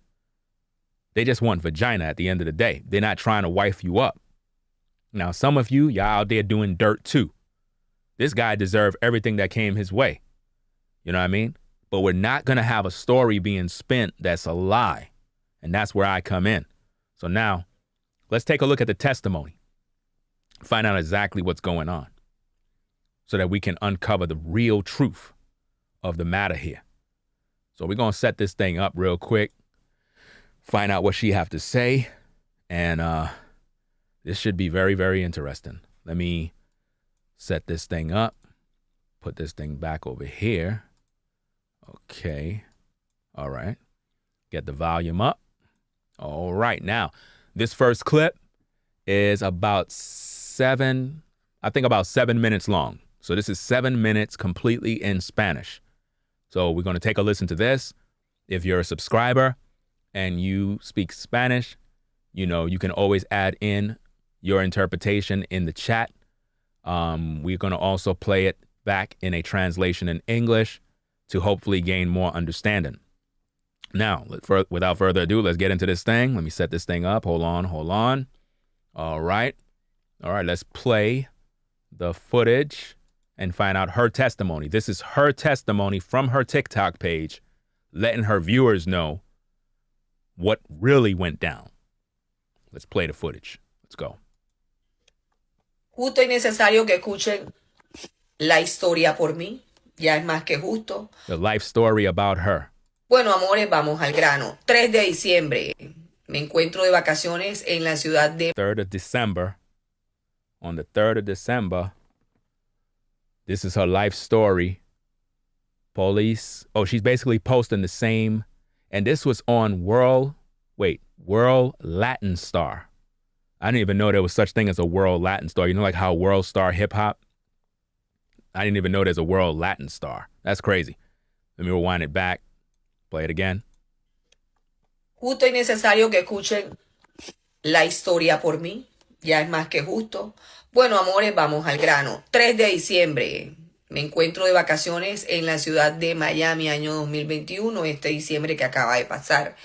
Speaker 3: They just want vagina at the end of the day. They're not trying to wife you up. Now, some of you, y'all out there doing dirt too. This guy deserved everything that came his way. You know what I mean? But we're not going to have a story being spent that's a lie. And that's where I come in. So now, let's take a look at the testimony. Find out exactly what's going on so that we can uncover the real truth of the matter here. So we're going to set this thing up real quick. Find out what she have to say. And this should be very, very interesting. Let me set this thing up. Put this thing back over here. Okay. All right. Get the volume up. All right. Now, this first clip is about 7 minutes long. So this is 7 minutes completely in Spanish. So we're going to take a listen to this. If you're a subscriber and you speak Spanish, you know, you can always add in your interpretation in the chat. We're going to also play it back in a translation in English to hopefully gain more understanding. Now, without further ado, let's get into this thing. Let me set this thing up. Hold on. All right, let's play the footage and find out her testimony. This is her testimony from her TikTok page, letting her viewers know what really went down. Let's play the footage. Let's go.
Speaker 6: Justo y necesario que escuchen la historia por mí. Ya es más que justo.
Speaker 3: The life story about her.
Speaker 6: Bueno, amores, vamos al grano. 3 de diciembre. Me encuentro de vacaciones en la ciudad de...
Speaker 3: 3rd of December. On the 3rd of December. This is her life story. Police. Oh, she's basically posting the same. And this was on World Latin Star. I didn't even know there was such thing as a World Latin Star. You know, like how World Star Hip Hop? I didn't even know there's a World Latin Star. That's crazy. Let me rewind it back. Play it again.
Speaker 6: Justo y necesario que escuchen la historia por mí. Ya es más que justo. Bueno, amores, vamos al grano. 3 de diciembre. Me encuentro de vacaciones en la ciudad de Miami, año 2021, este diciembre que acaba de pasar.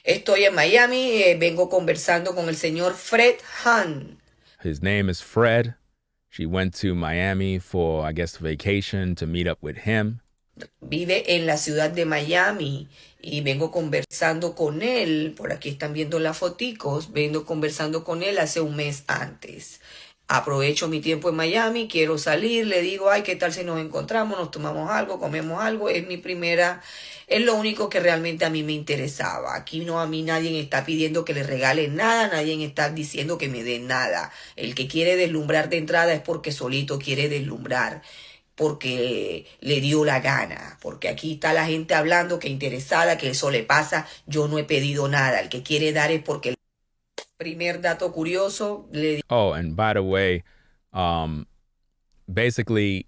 Speaker 6: Estoy en Miami, vengo conversando con el señor Fred Han.
Speaker 3: His name is Fred. She went to Miami for, I guess, vacation to meet up with him.
Speaker 6: Vive en la ciudad de Miami y vengo conversando con él. Por aquí están viendo las foticos. Vengo conversando con él hace un mes antes. Aprovecho mi tiempo en Miami, quiero salir, le digo, ay, ¿qué tal si nos encontramos, nos tomamos algo, comemos algo? Es lo único que realmente a mí me interesaba. Aquí no, a mí nadie está pidiendo que le regale nada, nadie está diciendo que me dé nada. El que quiere deslumbrar de entrada es porque solito quiere deslumbrar, porque le dio la gana, porque aquí está la gente hablando que interesada, que eso le pasa, yo no he pedido nada, el que quiere dar es porque... Primer dato curioso.
Speaker 3: Oh, and by the way, basically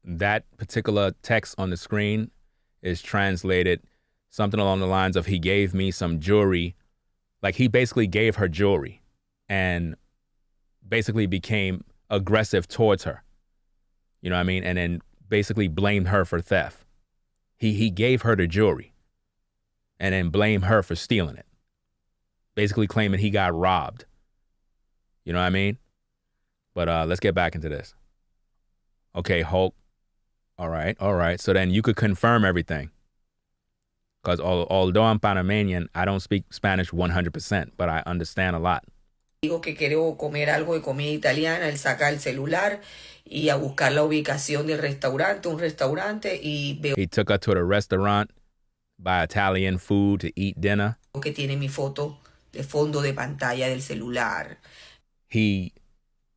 Speaker 3: that particular text on the screen is translated something along the lines of he gave me some jewelry. Like he basically gave her jewelry and basically became aggressive towards her. You know what I mean? And then basically blamed her for theft. He gave her the jewelry and then blamed her for stealing it. basically claiming he got robbed. You know what I mean? But let's get back into this. Okay, Hulk. All right. So then you could confirm everything. Because although I'm Panamanian, I don't speak Spanish 100%, but I understand a lot.
Speaker 6: Digo que quiero comer algo de comida italiana, él saca el celular y a buscar la ubicación del restaurante, un restaurante, y veo
Speaker 3: He took her to the restaurant, buy Italian food to eat dinner.
Speaker 6: que tiene mi foto de fondo de pantalla del celular.
Speaker 3: He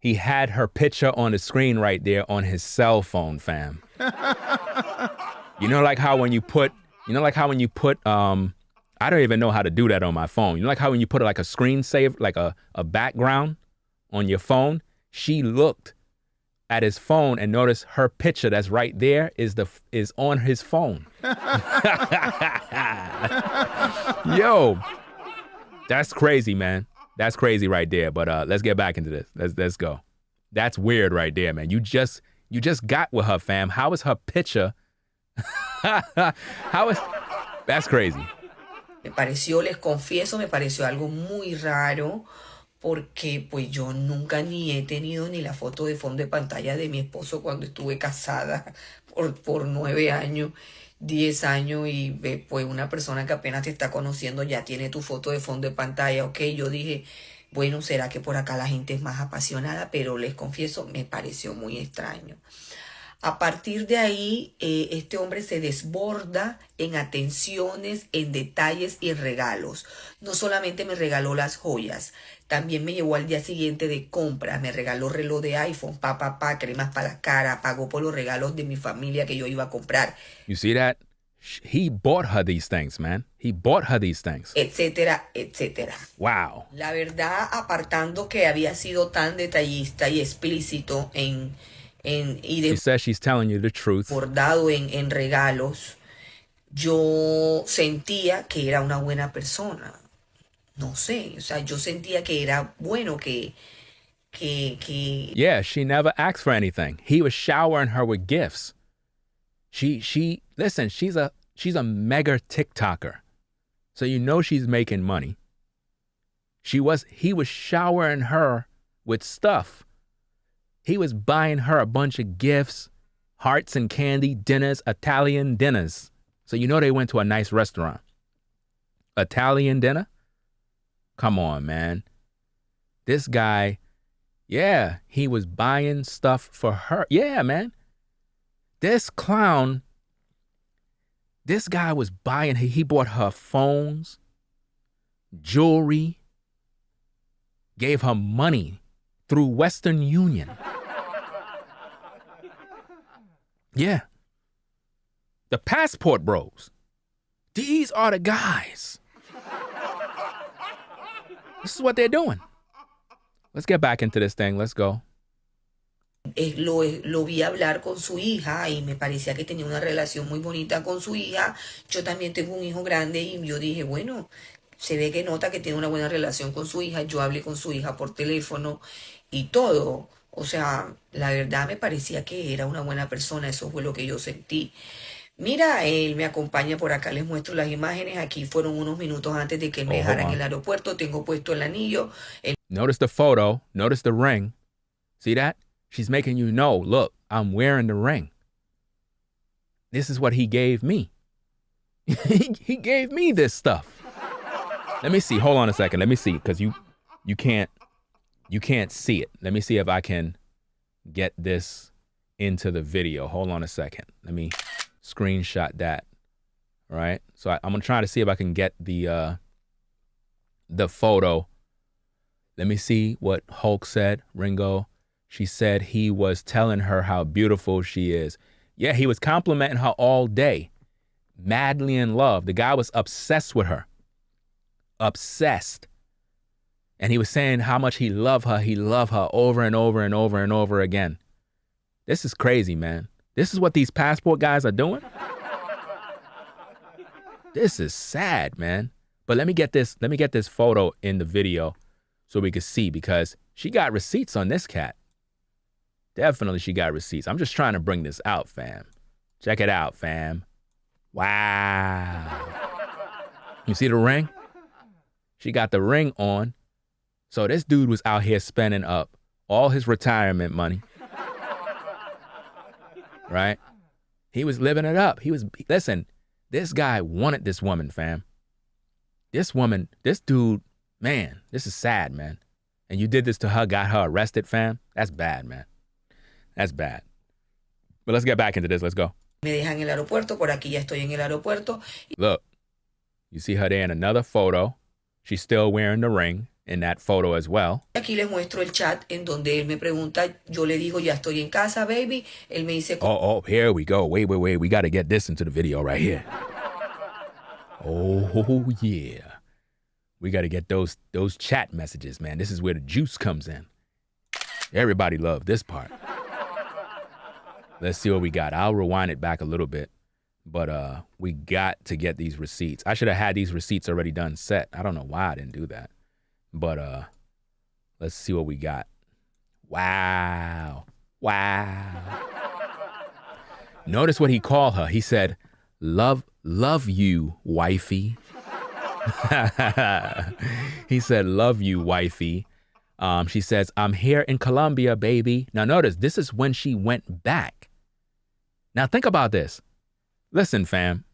Speaker 3: had her picture on the screen right there on his cell phone, fam. Like how when you put, I don't even know how to do that on my phone. Like how when you put like a screensaver, like a background on your phone, she looked at his phone and noticed her picture that's right there is on his phone. Yo, that's crazy, man. That's crazy right there. But let's get back into this. Let's go. That's weird right there, man. You just got with her, fam. How is her picture? That's crazy.
Speaker 6: Les confieso, me pareció algo muy raro porque pues yo nunca ni he tenido ni la foto de fondo de pantalla de mi esposo cuando estuve casada por 9 años, 10 años y pues una persona que apenas te está conociendo ya tiene tu foto de fondo de pantalla. Ok, yo dije, bueno, será que por acá la gente es más apasionada, pero les confieso, me pareció muy extraño. A partir de ahí, este hombre se desborda en atenciones, en detalles y en regalos. No solamente me regaló las joyas, también me llevó al día siguiente de compras. Me regaló reloj de iPhone, cremas para la cara, pagó por los regalos de mi familia que yo iba a comprar.
Speaker 3: You see that? He bought her these things, man. He bought her these things.
Speaker 6: Etcétera, etcétera.
Speaker 3: Wow.
Speaker 6: La verdad, apartando que había sido tan detallista y explícito
Speaker 3: She says she's telling you the truth.
Speaker 6: Bordado en regalos, yo sentía que era una buena persona. No sé, o sea, yo sentía que era bueno que
Speaker 3: Yeah, she never asked for anything. He was showering her with gifts. Listen, she's a mega TikToker. So she's making money. He was showering her with stuff. He was buying her a bunch of gifts, hearts and candy, dinners, Italian dinners. So they went to a nice restaurant. Italian dinner? Come on, man. This guy, yeah, he was buying stuff for her. Yeah, man. This clown, this guy was buying, he bought her phones, jewelry, gave her money through Western Union. Yeah. The passport bros. These are the guys. This is what they're doing. Let's get back into this thing. Let's go.
Speaker 6: Lo vi hablar con su hija y me parecía que tenía una relación muy bonita con su hija. Yo también tengo un hijo grande y yo dije, bueno, se ve que nota que tiene una buena relación con su hija. Yo hablé con su hija por teléfono y todo. O sea, la verdad me parecía que era una buena persona. Eso fue lo que yo sentí. Mira, él me acompaña por acá. Les muestro las imágenes. Aquí fueron unos minutos antes de que él me dejara en el aeropuerto. Tengo puesto el anillo.
Speaker 3: Notice the photo. Notice the ring. See that? She's making you know, look, I'm wearing the ring. This is what he gave me. He gave me this stuff. Let me see. Hold on a second. Let me see, because you can't see it. Let me see if I can get this into the video. Hold on a second. Let me screenshot that. All right. So I'm gonna try to see if I can get the photo. Let me see what Hulk said. Ringo. She said he was telling her how beautiful she is. Yeah, he was complimenting her all day. Madly in love. The guy was obsessed with her. Obsessed. And he was saying how much he loved her. He loved her over and over and over and over again. This is crazy, man. This is what these passport guys are doing. This is sad, man. But let me get this photo in the video so we can see, because she got receipts on this cat. Definitely she got receipts. I'm just trying to bring this out, fam. Check it out, fam. Wow. You see the ring? She got the ring on. So this dude was out here spending up all his retirement money. Right? He was living it up. Listen, this guy wanted this woman, fam. This woman, this dude, man, this is sad, man. And you did this to her, got her arrested, fam. That's bad, man. That's bad. But let's get back into this. Let's go.
Speaker 6: Me dejan en el aeropuerto, por aquí ya estoy en el aeropuerto.
Speaker 3: Look, you see her there in another photo. She's still wearing the ring in that photo as well.
Speaker 6: Aquí les muestro el chat en donde él me pregunta, yo le digo, ya estoy en casa, baby. Él me dice,
Speaker 3: Oh, here we go. Wait. We got to get this into the video right here. Oh, yeah. We got to get those chat messages, man. This is where the juice comes in. Everybody loved this part. Let's see what we got. I'll rewind it back a little bit. But we got to get these receipts. I should have had these receipts already done set. I don't know why I didn't do that. But let's see what we got. Wow. Notice what he called her. He said, love you, wifey. He said, love you, wifey. She says, I'm here in Colombia, baby. Now notice, this is when she went back. Now think about this. Listen, fam.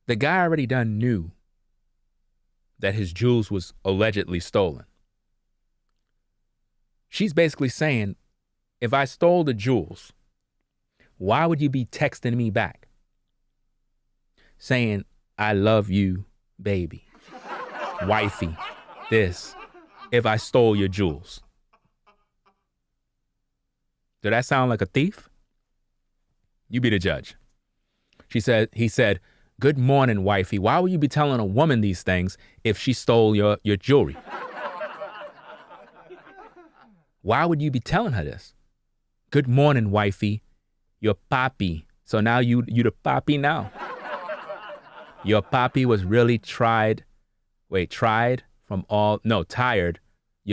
Speaker 3: The guy already done knew that his jewels was allegedly stolen. She's basically saying, if I stole the jewels, why would you be texting me back? Saying, I love you, baby, wifey, this, if I stole your jewels. Did that sound like a thief? You be the judge. He said, good morning, wifey. Why would you be telling a woman these things if she stole your jewelry? Why would you be telling her this? Good morning, wifey. Your papi. So now you the papi now. Your papi was really tired. Your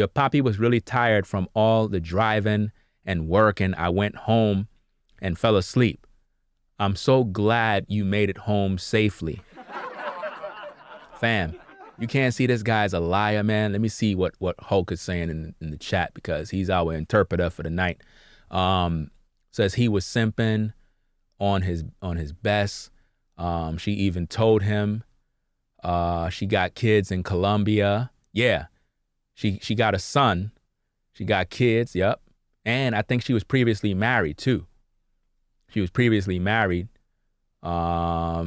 Speaker 3: papi was really tired from all the driving and working. I went home and fell asleep. I'm so glad you made it home safely. Fam, you can't see this guy's a liar, man. Let me see what Hulk is saying in the chat because he's our interpreter for the night. Says he was simping on his best. She even told him she got kids in Colombia. Yeah, she got a son. She got kids, yep. And I think she was previously married too. She was previously married. Okay.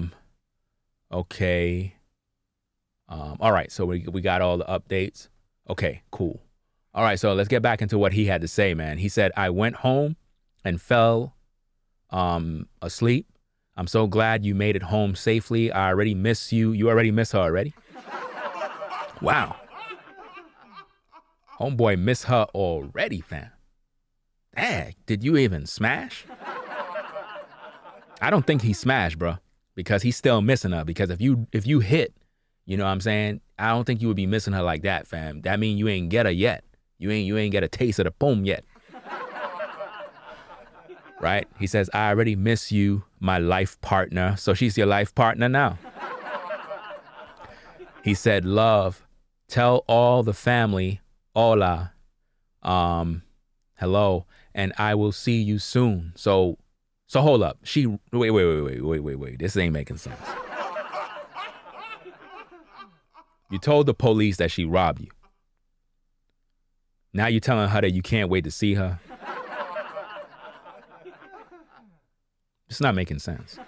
Speaker 3: All right, so we got all the updates. Okay, cool. All right, so let's get back into what he had to say, man. He said, I went home and fell asleep. I'm so glad you made it home safely. I already miss you. You already miss her already? Wow. Homeboy miss her already, fam. Dang, did you even smash? I don't think he smashed, bro, because he's still missing her. Because if you hit, you know what I'm saying? I don't think you would be missing her like that, fam. That mean you ain't get her yet. You ain't get a taste of the boom yet. Right? He says, I already miss you, my life partner. So she's your life partner now. He said, love, tell all the family, hola, hello, and I will see you soon. So hold up. Wait. This ain't making sense. You told the police that she robbed you. Now you're telling her that you can't wait to see her. It's not making sense.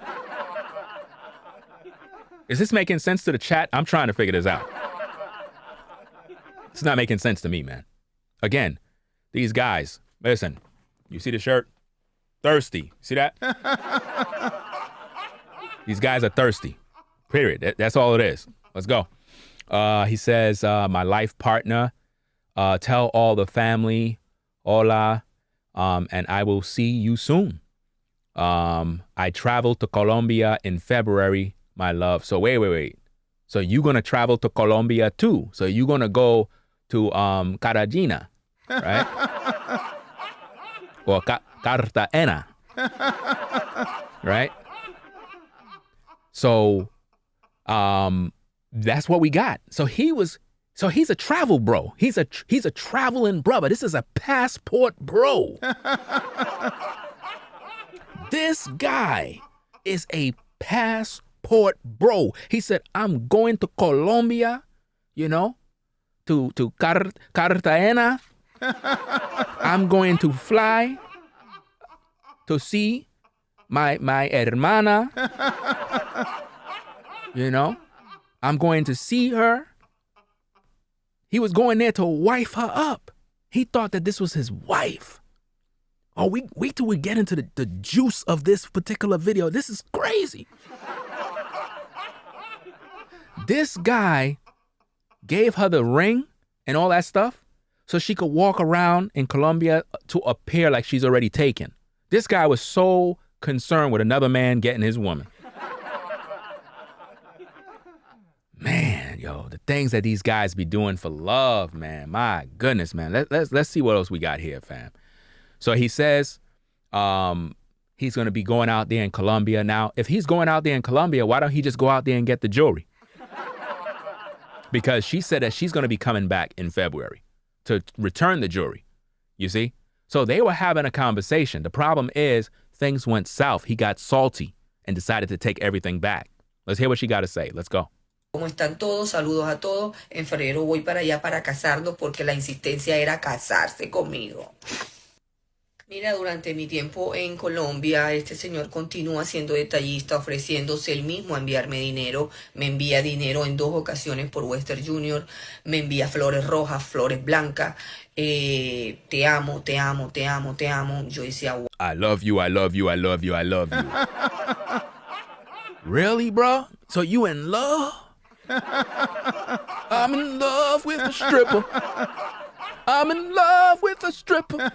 Speaker 3: Is this making sense to the chat? I'm trying to figure this out. It's not making sense to me, man. Again, these guys, listen, you see the shirt? Thirsty. See that? These guys are thirsty. Period. That's all it is. Let's go. He says, my life partner, tell all the family, hola, and I will see you soon. I traveled to Colombia in February, my love. So wait. So you're going to travel to Colombia too. So you're going to go to Cartagena, right? Or Cartagena, right? So That's what we got. So he's a travel bro. He's a traveling brother. This is a passport bro. This guy is a passport bro. He said, I'm going to Colombia, to Cartagena. I'm going to fly to see my hermana. I'm going to see her. He was going there to wife her up. He thought that this was his wife. Oh, wait till we get into the juice of this particular video. This is crazy. This guy gave her the ring and all that stuff so she could walk around in Colombia to appear like she's already taken. This guy was so concerned with another man getting his woman. Man, the things that these guys be doing for love, man. My goodness, man. Let's see what else we got here, fam. So he says he's going to be going out there in Colombia. Now, if he's going out there in Colombia, why don't he just go out there and get the jewelry? Because she said that she's going to be coming back in February to return the jewelry, you see? So they were having a conversation. The problem is things went south. He got salty and decided to take everything back. Let's hear what she got to say. Let's go.
Speaker 6: ¿Cómo están todos? Saludos a todos. En febrero voy para allá para casarnos porque la insistencia era casarse conmigo. Mira, durante mi tiempo en Colombia, este señor continúa siendo detallista, ofreciéndose él mismo a enviarme dinero. Me envía dinero en 2 ocasiones por Western Junior. Me envía flores rojas, flores blancas. Te amo, te amo, te amo, te amo. Yo decía, wow.
Speaker 3: I love you, I love you, I love you, I love you. Really, bro? So you in love? I'm in love with a stripper. I'm in love with a stripper.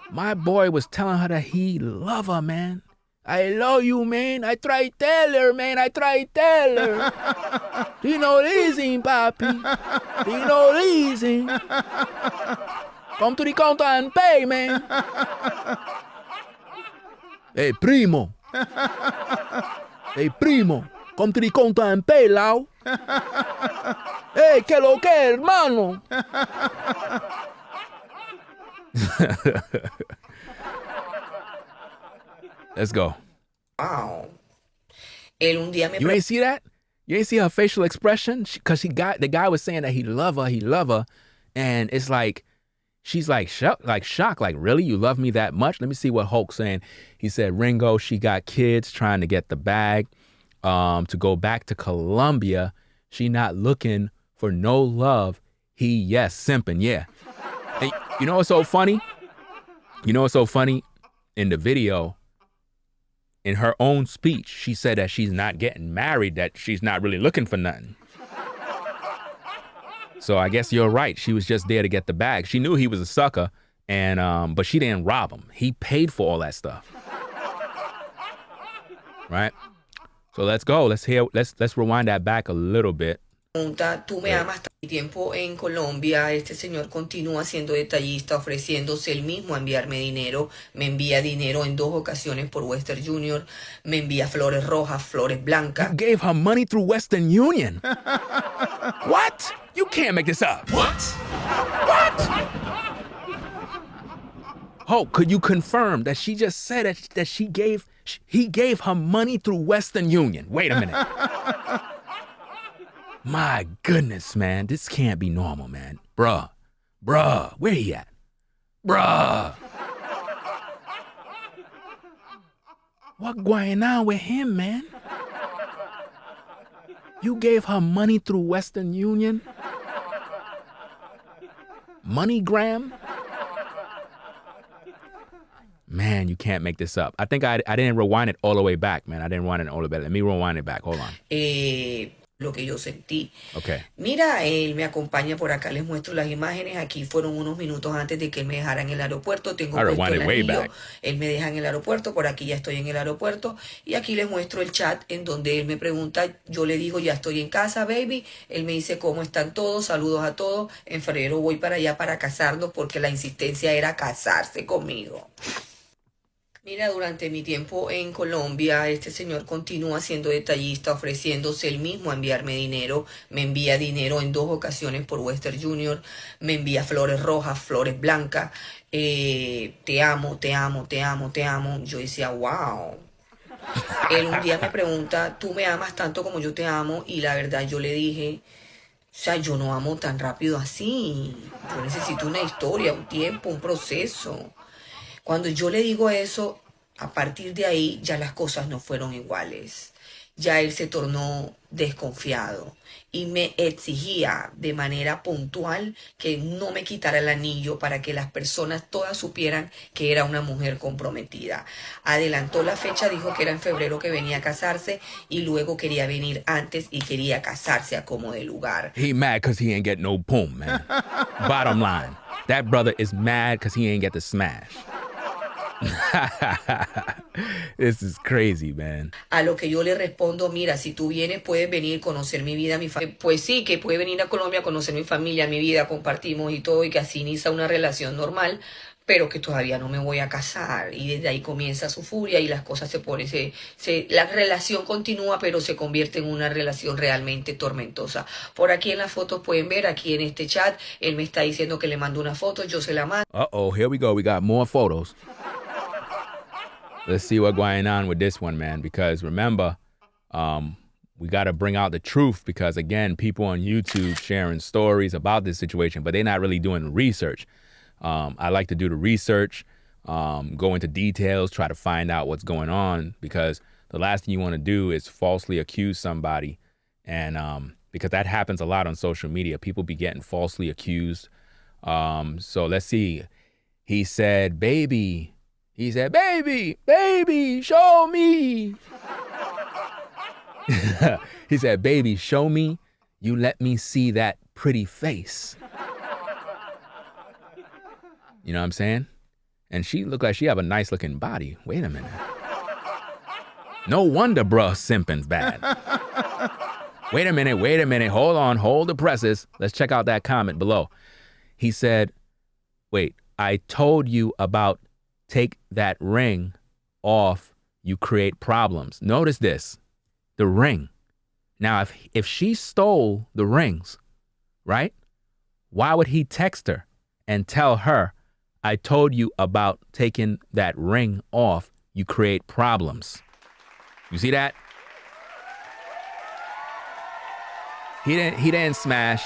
Speaker 3: My boy was telling her that he love her, man. I love you, man. I try tell her, man. I try tell her. Listen, papi. Listen. Come to the counter and pay, man. Hey, primo. Hey, primo. Come to the counter and pay, Lau. Hey, que lo que, hermano. Let's go.
Speaker 6: Wow. Él un día me
Speaker 3: You ain't see that? You ain't see her facial expression? Because the guy was saying that he love her. And it's like, she's like shocked, like, really? You love me that much? Let me see what Hulk's saying. He said, Ringo, she got kids trying to get the bag to go back to Colombia. She not looking for no love. Yes, simping, yeah. And you know what's so funny? In the video, in her own speech, she said that she's not getting married, that she's not really looking for nothing. So I guess you're right. She was just there to get the bag. She knew he was a sucker, and but she didn't rob him. He paid for all that stuff. Right? So let's go. Let's rewind that back a little bit.
Speaker 6: Tú me amas. Mi tiempo en Colombia, este señor continúa siendo detallista, ofreciéndose él mismo a enviarme dinero. Me envía dinero en 2 ocasiones por Western Junior. Me envía flores rojas, flores blancas.
Speaker 3: You gave her money through Western Union. What? You can't make this up. What? Oh, could you confirm that she just said that he gave her money through Western Union? Wait a minute. My goodness, man. This can't be normal, man. Bruh, where he at? Bruh. What going on with him, man? You gave her money through Western Union? MoneyGram? Man, you can't make this up. I think I didn't rewind it all the way back, man. I didn't rewind it all the way back. Let me rewind it back. Hold on.
Speaker 6: Lo que yo sentí.
Speaker 3: Okay.
Speaker 6: Mira, él me acompaña por acá, les muestro las imágenes. Aquí fueron unos minutos antes de que él me dejara en el aeropuerto. Tengo puesto el anillo. Él me deja en el aeropuerto, por aquí ya estoy en el aeropuerto. Y aquí les muestro el chat en donde él me pregunta, yo le digo, ya estoy en casa, baby. Él me dice, ¿cómo están todos? Saludos a todos. En febrero voy para allá para casarnos porque la insistencia era casarse conmigo. Mira, durante mi tiempo en Colombia, este señor continúa siendo detallista, ofreciéndose él mismo a enviarme dinero. Me envía dinero en 2 ocasiones por Western Junior. Me envía flores rojas, flores blancas. Te amo, te amo, te amo, te amo. Yo decía, wow. Él un día me pregunta, ¿tú me amas tanto como yo te amo? Y la verdad yo le dije, o sea, yo no amo tan rápido así. Yo necesito una historia, un tiempo, un proceso. Cuando yo le digo eso, a partir de ahí ya las cosas no fueron iguales. Ya él se tornó desconfiado y me exigía de manera puntual que no me quitara el anillo para que las personas todas supieran que era una mujer comprometida. Adelantó la fecha, dijo que era en febrero que venía a casarse y luego quería venir antes y quería casarse a como de lugar.
Speaker 3: He mad because he ain't get no boom, man. Bottom line, that brother is mad because he ain't get the smash. This is crazy, man.
Speaker 6: A lo que yo le respondo, mira, si tú vienes, puedes venir, conocer mi vida, mi familia. Pues sí, que puede venir a Colombia, conocer mi familia, mi vida, compartimos y todo, y que así inicia una relación normal, pero que todavía no me voy a casar. Y desde ahí comienza su furia y las cosas se ponen, la relación continúa, pero se convierte en una relación realmente tormentosa. Por aquí en las fotos pueden ver, aquí en este chat, él me está diciendo que le mando una foto, yo se la mando.
Speaker 3: Uh-oh, here we go. We got more photos. Let's see what's going on with this one, man. Because remember, we got to bring out the truth because, again, people on YouTube sharing stories about this situation, but they're not really doing research. I like to do the research, go into details, try to find out what's going on because the last thing you want to do is falsely accuse somebody. And because that happens a lot on social media. People be getting falsely accused. So let's see. He said, baby, show me. He said, baby, show me. You let me see that pretty face. You know what I'm saying? And she looked like she have a nice looking body. Wait a minute. No wonder bruh simping's bad. Wait a minute. Hold on, hold the presses. Let's check out that comment below. He said, wait, I told you about take that ring off, you create problems. Notice this, the ring. Now, if she stole the rings, right? Why would he text her and tell her, I told you about taking that ring off, you create problems? You see that? He didn't smash.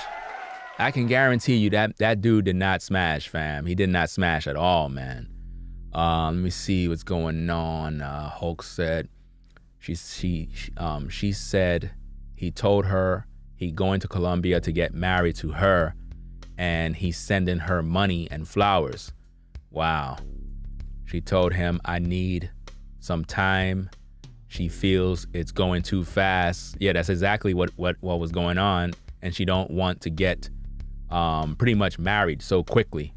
Speaker 3: I can guarantee you that dude did not smash, fam. He did not smash at all, man. Let me see what's going on. Hulk said, she said he told her he going to Colombia to get married to her, and he's sending her money and flowers. Wow. She told him, I need some time. She feels it's going too fast. Yeah, that's exactly what was going on, and she don't want to get pretty much married so quickly.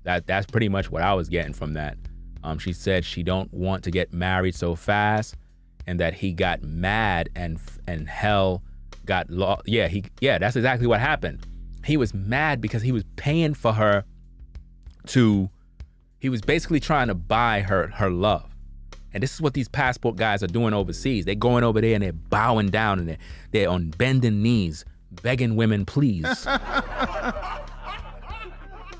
Speaker 3: That's pretty much what I was getting from that. She said she don't want to get married so fast, and that he got mad and hell got lost. Yeah, that's exactly what happened. He was mad because he was paying for her he was basically trying to buy her love. And this is what these passport guys are doing overseas. They're going over there and they're bowing down and they're on bending knees, begging women, please.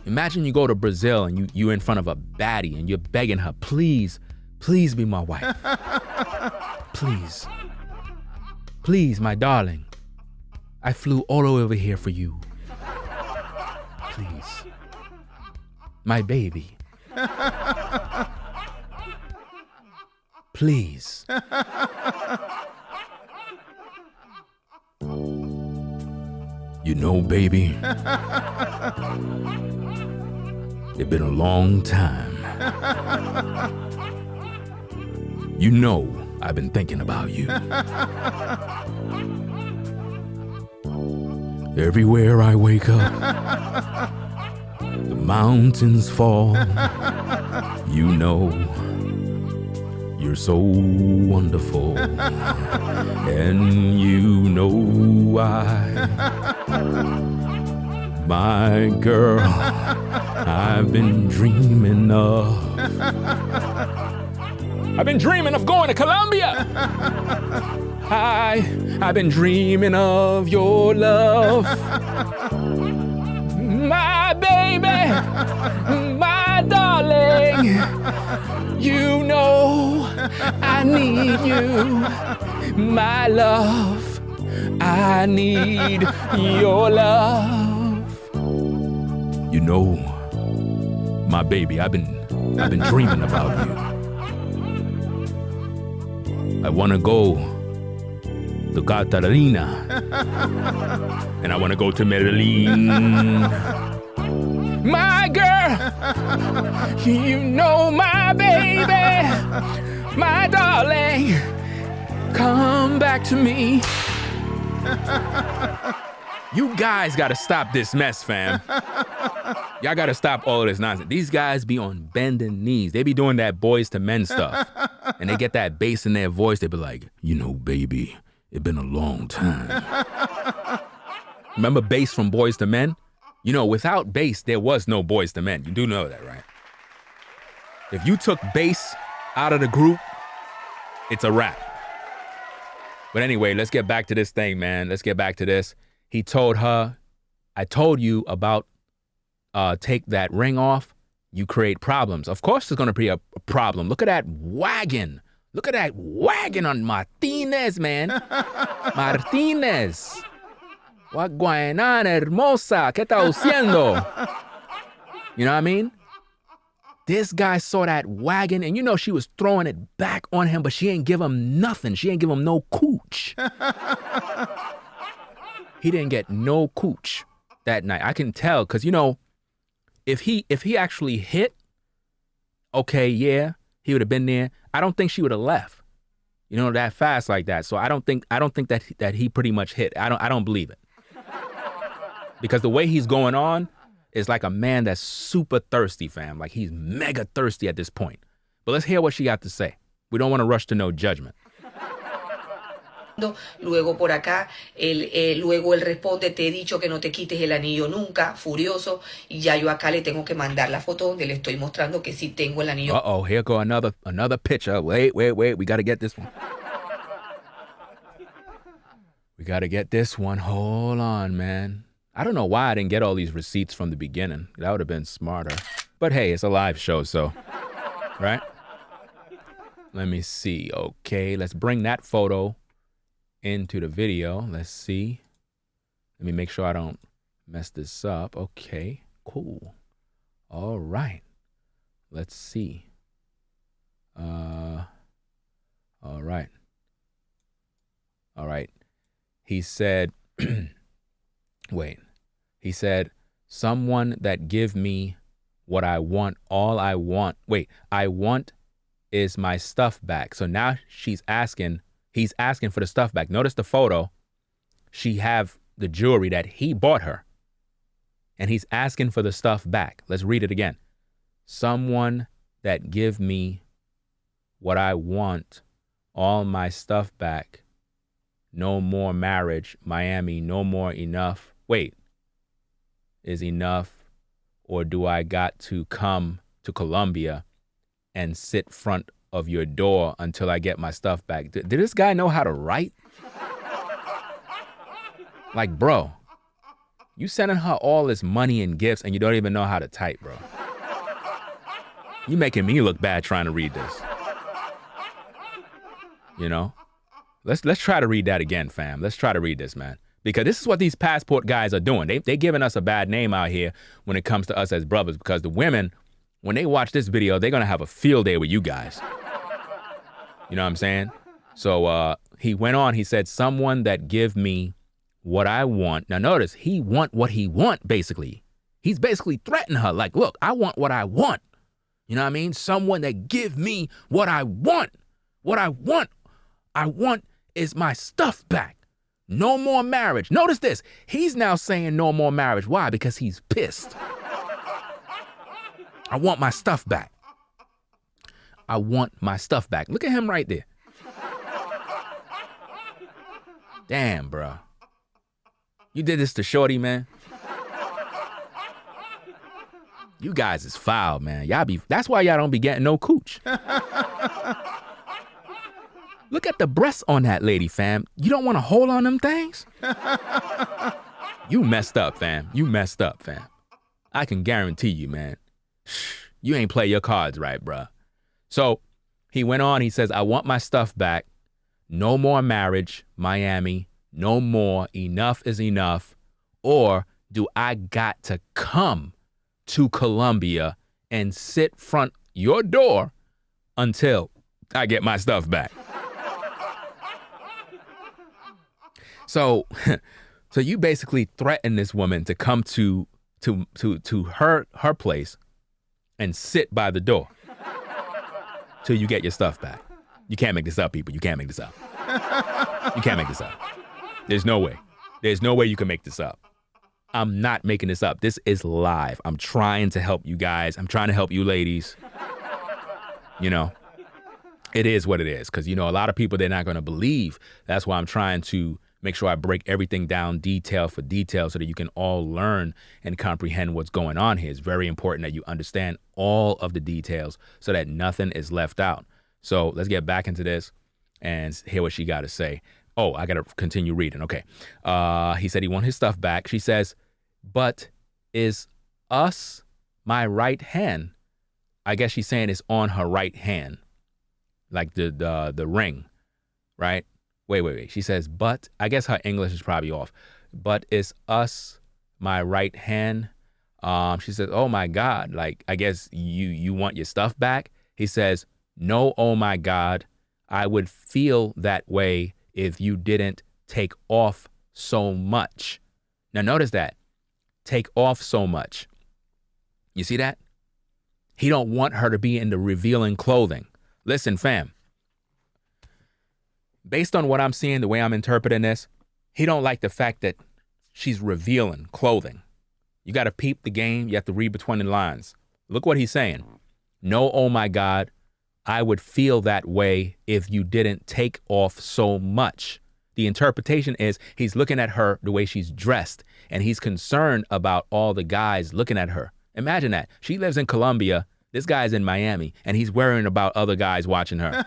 Speaker 3: Imagine you go to Brazil and you're in front of a baddie and you're begging her, please be my wife. Please, my darling. I flew all over here for you. Please. My baby. Please. You know, baby, it's been a long time. You know I've been thinking about you. Everywhere I wake up, the mountains fall. You know, you're so wonderful. And you know why. My girl, I've been dreaming of I've been dreaming of going to Colombia. I've been dreaming of your love. My baby, my darling. You know I need you. My love, I need your love. You know, my baby, I've been dreaming about you. I want to go to Cartagena, and I want to go to Medellin. My girl, you know my baby, my darling, come back to me. You guys got to stop this mess, fam. Y'all got to stop all of this nonsense. These guys be on bending knees. They be doing that Boys to Men stuff. And they get that bass in their voice. They be like, you know, baby, it's been a long time. Remember bass from Boys to Men? You know, without bass, there was no Boys to Men. You do know that, right? If you took bass out of the group, it's a wrap. But anyway, let's get back to this thing, man. Let's get back to this. He told her, I told you about take that ring off, you create problems. Of course there's going to be a problem. Look at that wagon. Look at that wagon on Martinez, man. Martinez. What going on, hermosa? ¿Qué está haciendo? You know what I mean? This guy saw that wagon, and you know she was throwing it back on him, but she ain't give him nothing. She ain't give him no cooch. He didn't get no cooch that night. I can tell, because, you know, if he actually hit, okay, yeah, he would have been there. I don't think she would have left, you know, that fast like that. So I don't think that he pretty much hit. I don't believe it. Because the way he's going on is like a man that's super thirsty, fam. Like he's mega thirsty at this point. But let's hear what she got to say. We don't want to rush to no judgment.
Speaker 6: Luego por acá, luego él responde, te he dicho que no te quites el anillo nunca, furioso, y ya yo acá le tengo que mandar la foto donde le estoy mostrando que sí tengo el anillo.
Speaker 3: Uh-oh, here go another picture. Wait, we gotta get this one. We gotta get this one. Hold on, man. I don't know why I didn't get all these receipts from the beginning. That would have been smarter. But hey, it's a live show, so, right? Let me see. Okay, let's bring that photo into the video. Let's see. Let me make sure I don't mess this up. Okay, cool. All right. Let's see. All right. All right. He said, wait. He said, someone that give me what I want, all I want. Wait, I want is my stuff back. So now he's asking for the stuff back. Notice the photo. She have the jewelry that he bought her. And he's asking for the stuff back. Let's read it again. Someone that give me what I want, all my stuff back. No more marriage, Miami, no more enough. Wait, is enough, or do I got to come to Colombia and sit front of your door until I get my stuff back? Did this guy know how to write? Like, bro, you sending her all this money and gifts and you don't even know how to type, bro. You making me look bad trying to read this. You know? Let's try to read that again, fam. Let's try to read this, man. Because this is what these passport guys are doing. They giving us a bad name out here when it comes to us as brothers, because the women, when they watch this video, they're going to have a field day with you guys. You know what I'm saying? So he went on, he said, someone that give me what I want. Now notice, he want what he want, basically. He's basically threatening her like, look, I want what I want. You know what I mean? Someone that give me what I want. What I want is my stuff back. No more marriage. Notice this. He's now saying no more marriage. Why? Because he's pissed. I want my stuff back. I want my stuff back. Look at him right there. Damn, bro. You did this to Shorty, man. You guys is foul, man. That's why y'all don't be getting no cooch. Look at the breasts on that lady, fam. You don't want to hold on them things? You messed up, fam. You messed up, fam. I can guarantee you, man. You ain't play your cards right, bruh. So he went on. He says, I want my stuff back. No more marriage, Miami. No more. Enough is enough. Or do I got to come to Colombia and sit front your door until I get my stuff back? So you basically threaten this woman to come to her place and sit by the door till you get your stuff back. You can't make this up, people. You can't make this up. You can't make this up. There's no way. There's no way you can make this up. I'm not making this up. This is live. I'm trying to help you guys. I'm trying to help you ladies. You know, it is what it is. Because, you know, a lot of people, they're not going to believe. That's why I'm trying to make sure I break everything down detail for detail so that you can all learn and comprehend what's going on here. It's very important that you understand all of the details so that nothing is left out. So let's get back into this and hear what she got to say. Oh, I got to continue reading. Okay. He said he wants his stuff back. She says, but is us my right hand? I guess she's saying it's on her right hand, like the ring, right? Wait. She says, but I guess her English is probably off. But is us my right hand? She says, oh my God, like I guess you want your stuff back. He says, no, oh my God, I would feel that way if you didn't take off so much. Now notice that. Take off so much. You see that? He don't want her to be in the revealing clothing. Listen, fam. Based on what I'm seeing, the way I'm interpreting this, he don't like the fact that she's revealing clothing. You got to peep the game. You have to read between the lines. Look what he's saying. No, oh my God, I would feel that way if you didn't take off so much. The interpretation is he's looking at her the way she's dressed, and he's concerned about all the guys looking at her. Imagine that. She lives in Colombia. This guy's in Miami, and he's worrying about other guys watching her.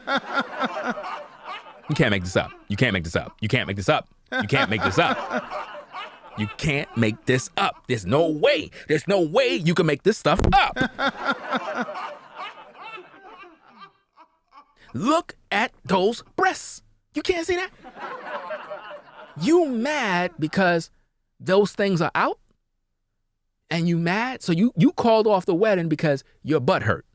Speaker 3: You can't make this up. You can't make this up. You can't make this up. You can't make this up. You can't make this up. There's no way. There's no way you can make this stuff up. Look at those breasts. You can't see that? You mad because those things are out? And you mad? So you called off the wedding because your butt hurt.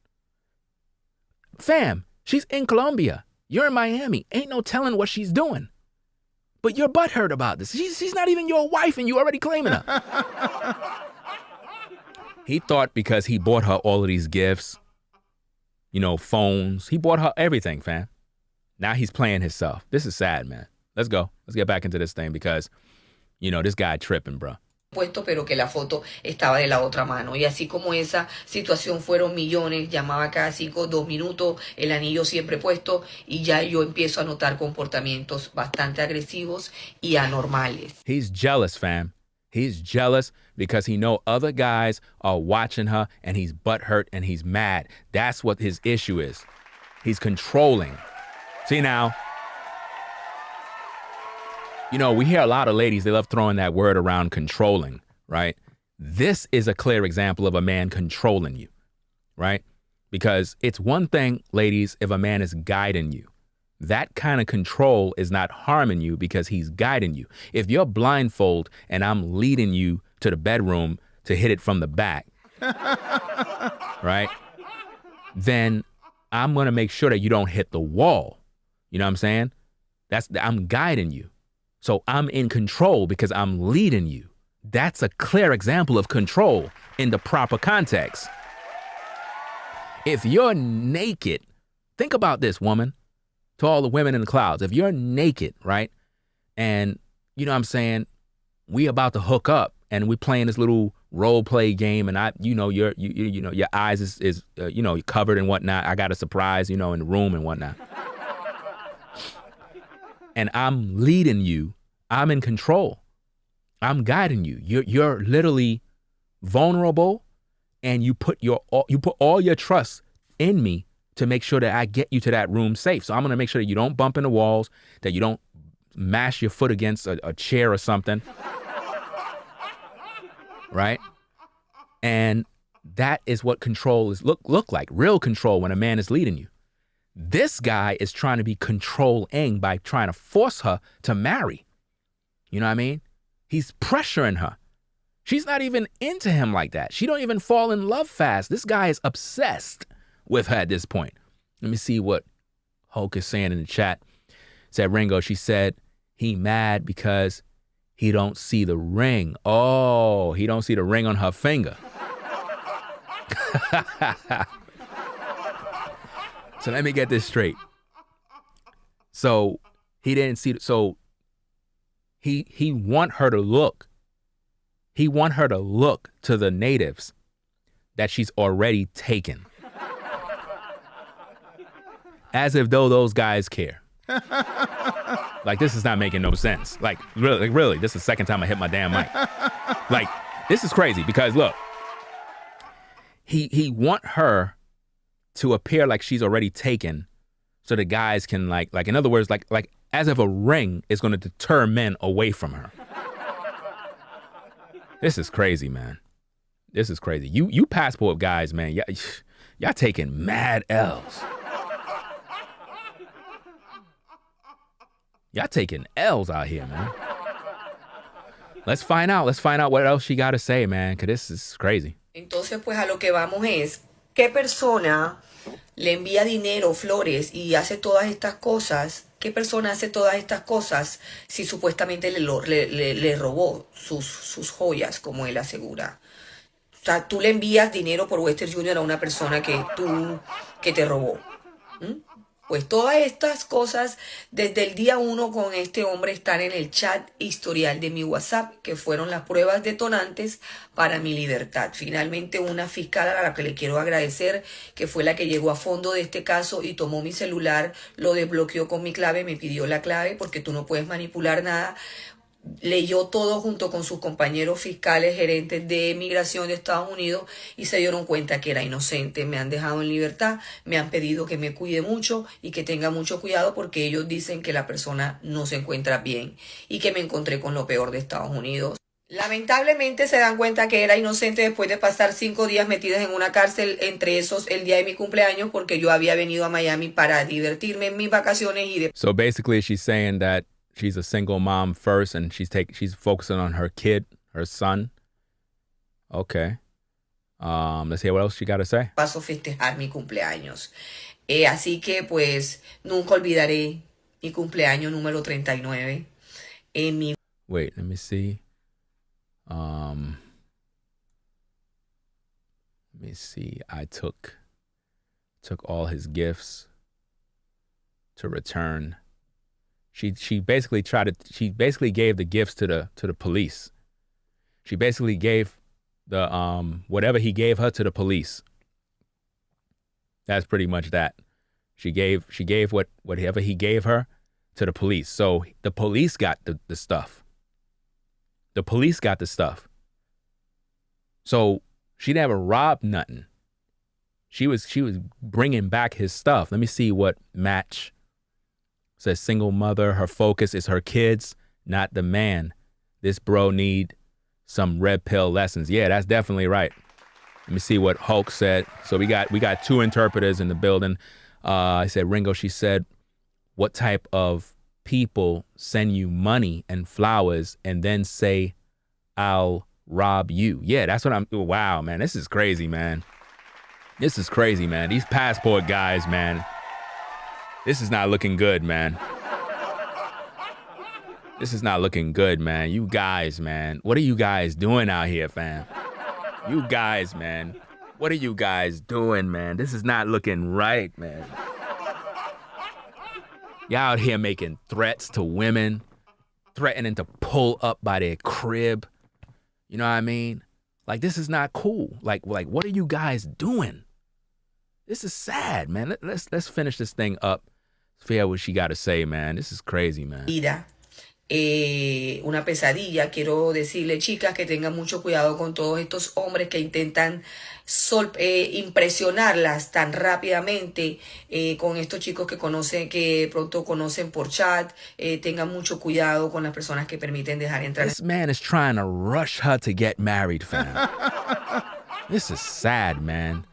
Speaker 3: Fam, she's in Colombia. You're in Miami. Ain't no telling what she's doing. But your butt hurt about this. She's not even your wife and you already claiming her. He thought because he bought her all of these gifts, you know, phones. He bought her everything, fam. Now he's playing himself. This is sad, man. Let's go. Let's get back into this thing because, you know, this guy tripping, bro.
Speaker 6: Puesto, pero que la foto estaba de la otra mano. Y así como esa situación fueron millones, llamaba cada 2 minutos, el anillo siempre puesto, y ya yo empiezo a notar comportamientos bastante agresivos y anormales.
Speaker 3: He's jealous, fam. He's jealous because he know other guys are watching her and he's butthurt and he's mad. That's what his issue is. He's controlling. See now? You know, we hear a lot of ladies, they love throwing that word around, controlling, right? This is a clear example of a man controlling you, right? Because it's one thing, ladies, if a man is guiding you. That kind of control is not harming you because he's guiding you. If you're blindfold and I'm leading you to the bedroom to hit it from the back, right? Then I'm going to make sure that you don't hit the wall. You know what I'm saying? I'm guiding you. So I'm in control because I'm leading you. That's a clear example of control in the proper context. If you're naked, think about this, woman, to all the women in the clouds. If you're naked, right, and you know what I'm saying, we about to hook up and we playing this little role play game, and your eyes is covered and whatnot. I got a surprise, in the room and whatnot. And I'm leading you. I'm in control. I'm guiding you. You're literally vulnerable, and you put all your trust in me to make sure that I get you to that room safe. So I'm going to make sure that you don't bump into walls, that you don't mash your foot against a chair or something. Right? And that is what control is look like, real control when a man is leading you. This guy is trying to be controlling by trying to force her to marry. You know what I mean? He's pressuring her. She's not even into him like that. She don't even fall in love fast. This guy is obsessed with her at this point. Let me see what Hulk is saying in the chat. Said Ringo, she said he mad because he don't see the ring. Oh, he don't see the ring on her finger. So let me get this straight. So he didn't see, so he want her to look. He want her to look to the natives that she's already taken. As if though those guys care. Like, this is not making no sense. Like, really, this is the second time I hit my damn mic. Like, this is crazy because look, he want her to appear like she's already taken so the guys can like in other words, like as if a ring is going to deter men away from her. This is crazy, man. This is crazy. You passport guys, man, y'all taking mad L's. Y'all taking L's out here, man. Let's find out what else she got to say, man, because this is crazy.
Speaker 6: Entonces, pues a lo que vamos es, ¿qué persona le envía dinero, flores y hace todas estas cosas? ¿Qué persona hace todas estas cosas si supuestamente le robó sus joyas, como él asegura? O sea, tú le envías dinero por Western Junior a una persona que te robó. Pues todas estas cosas desde el día 1 con este hombre están en el chat historial de mi WhatsApp, que fueron las pruebas detonantes para mi libertad. Finalmente una fiscal a la que le quiero agradecer, que fue la que llegó a fondo de este caso y tomó mi celular, lo desbloqueó con mi clave, me pidió la clave porque tú no puedes manipular nada. Leyó todo junto con sus compañeros fiscales, gerentes de migración de Estados Unidos y se dieron cuenta que era inocente. Me han dejado en libertad, me han pedido que me cuide mucho y que tenga mucho cuidado porque ellos dicen que la persona no se encuentra bien y que me encontré con lo peor de Estados Unidos. Lamentablemente se dan cuenta que era inocente después de pasar 5 días metidas en una cárcel, entre esos el día de mi cumpleaños, porque yo había venido a Miami para divertirme en mis vacaciones y de...
Speaker 3: So basically she's saying that she's a single mom first, and she's focusing on her kid, her son. Okay. Let's hear what else she got to say.
Speaker 6: Paso a festejar mi cumpleaños. Así que, pues, nunca olvidaré mi cumpleaños número 39.
Speaker 3: Wait, let me see. Let me see. I took all his gifts to return. She basically gave the gifts to the police. She basically gave the whatever he gave her to the police. That's pretty much that. She gave whatever he gave her to the police. So the police got the stuff. The police got the stuff. So she never robbed nothing. She was bringing back his stuff. Let me see what match. Says single mother, her focus is her kids, not the man. This bro need some red pill lessons. Yeah, that's definitely right. Let me see what Hulk said. So we got 2 interpreters in the building. I said, Ringo, she said, what type of people send you money and flowers and then say, I'll rob you? Yeah, that's what wow, man, this is crazy, man. This is crazy, man. These passport guys, man. This is not looking good, man. This is not looking good, man. You guys, man. What are you guys doing out here, fam? You guys, man. What are you guys doing, man? This is not looking right, man. Y'all out here making threats to women, threatening to pull up by their crib. You know what I mean? Like, this is not cool. Like what are you guys doing? This is sad, man. Let's finish this thing up. Fair what she got to say, man. This is crazy, man.
Speaker 6: Vida, una pesadilla. Quiero decirle, chicas, que tengan mucho cuidado con todos estos hombres que intentan impresionarlas tan rápidamente, con estos chicos que pronto conocen por chat. Tengan mucho cuidado con las personas que permiten dejar entrar.
Speaker 3: This man is trying to rush her to get married, fam. This is sad, man.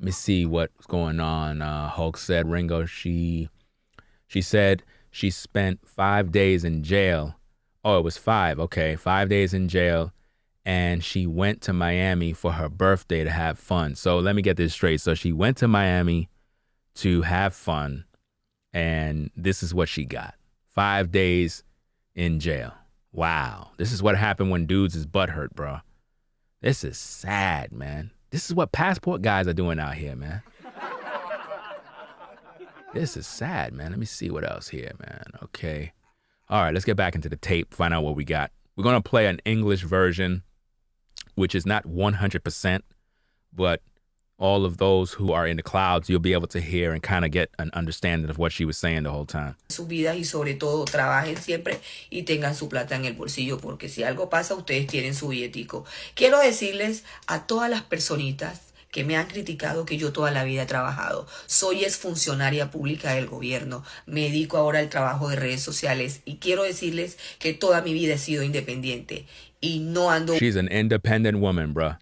Speaker 3: Let me see what's going on. Hulk said, Ringo, she said she spent 5 days in jail. Oh, it was 5. Okay, 5 days in jail. And she went to Miami for her birthday to have fun. So let me get this straight. So she went to Miami to have fun. And this is what she got. 5 days in jail. Wow. This is what happened when dudes is butthurt, bro. This is sad, man. This is what passport guys are doing out here, man. This is sad, man. Let me see what else here, man. Okay. All right, let's get back into the tape, find out what we got. We're going to play an English version, which is not 100%, but all of those who are in the clouds, you'll be able to hear and kind of get an understanding of what she was saying the whole time.
Speaker 6: Sus vidas y sobre todo trabajen siempre y tengan su plata en el bolsillo, porque si algo pasa, ustedes tienen su billetico. Quiero decirles a todas las personitas que me han criticado que yo toda la vida he trabajado. Soy funcionaria pública del gobierno. Me dedico ahora al trabajo de redes sociales y quiero decirles que toda mi vida he sido independiente y no ando.
Speaker 3: She's an independent woman, bruh.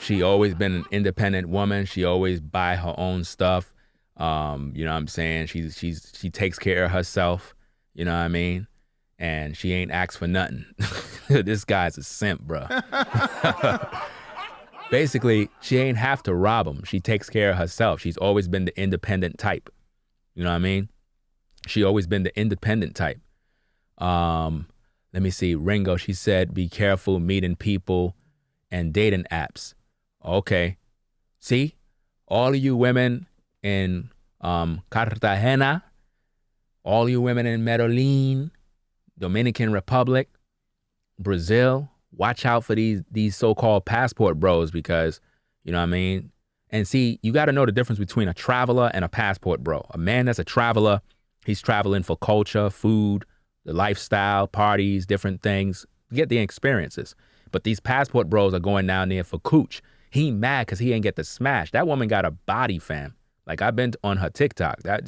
Speaker 3: She always been an independent woman. She always buy her own stuff. You know what I'm saying? She takes care of herself. You know what I mean? And she ain't asked for nothing. This guy's a simp, bro. Basically, she ain't have to rob him. She takes care of herself. She's always been the independent type. You know what I mean? She always been the independent type. Let me see. Ringo, she said, be careful meeting people and dating apps. Okay. See? All of you women in Cartagena, all you women in Medellin, Dominican Republic, Brazil, watch out for these so-called passport bros because, you know what I mean? And see, you got to know the difference between a traveler and a passport bro. A man that's a traveler, he's traveling for culture, food, the lifestyle, parties, different things, get the experiences. But these passport bros are going down there for cooch. He mad because he ain't get the smash. That woman got a body, fam. Like, I've been on her TikTok. That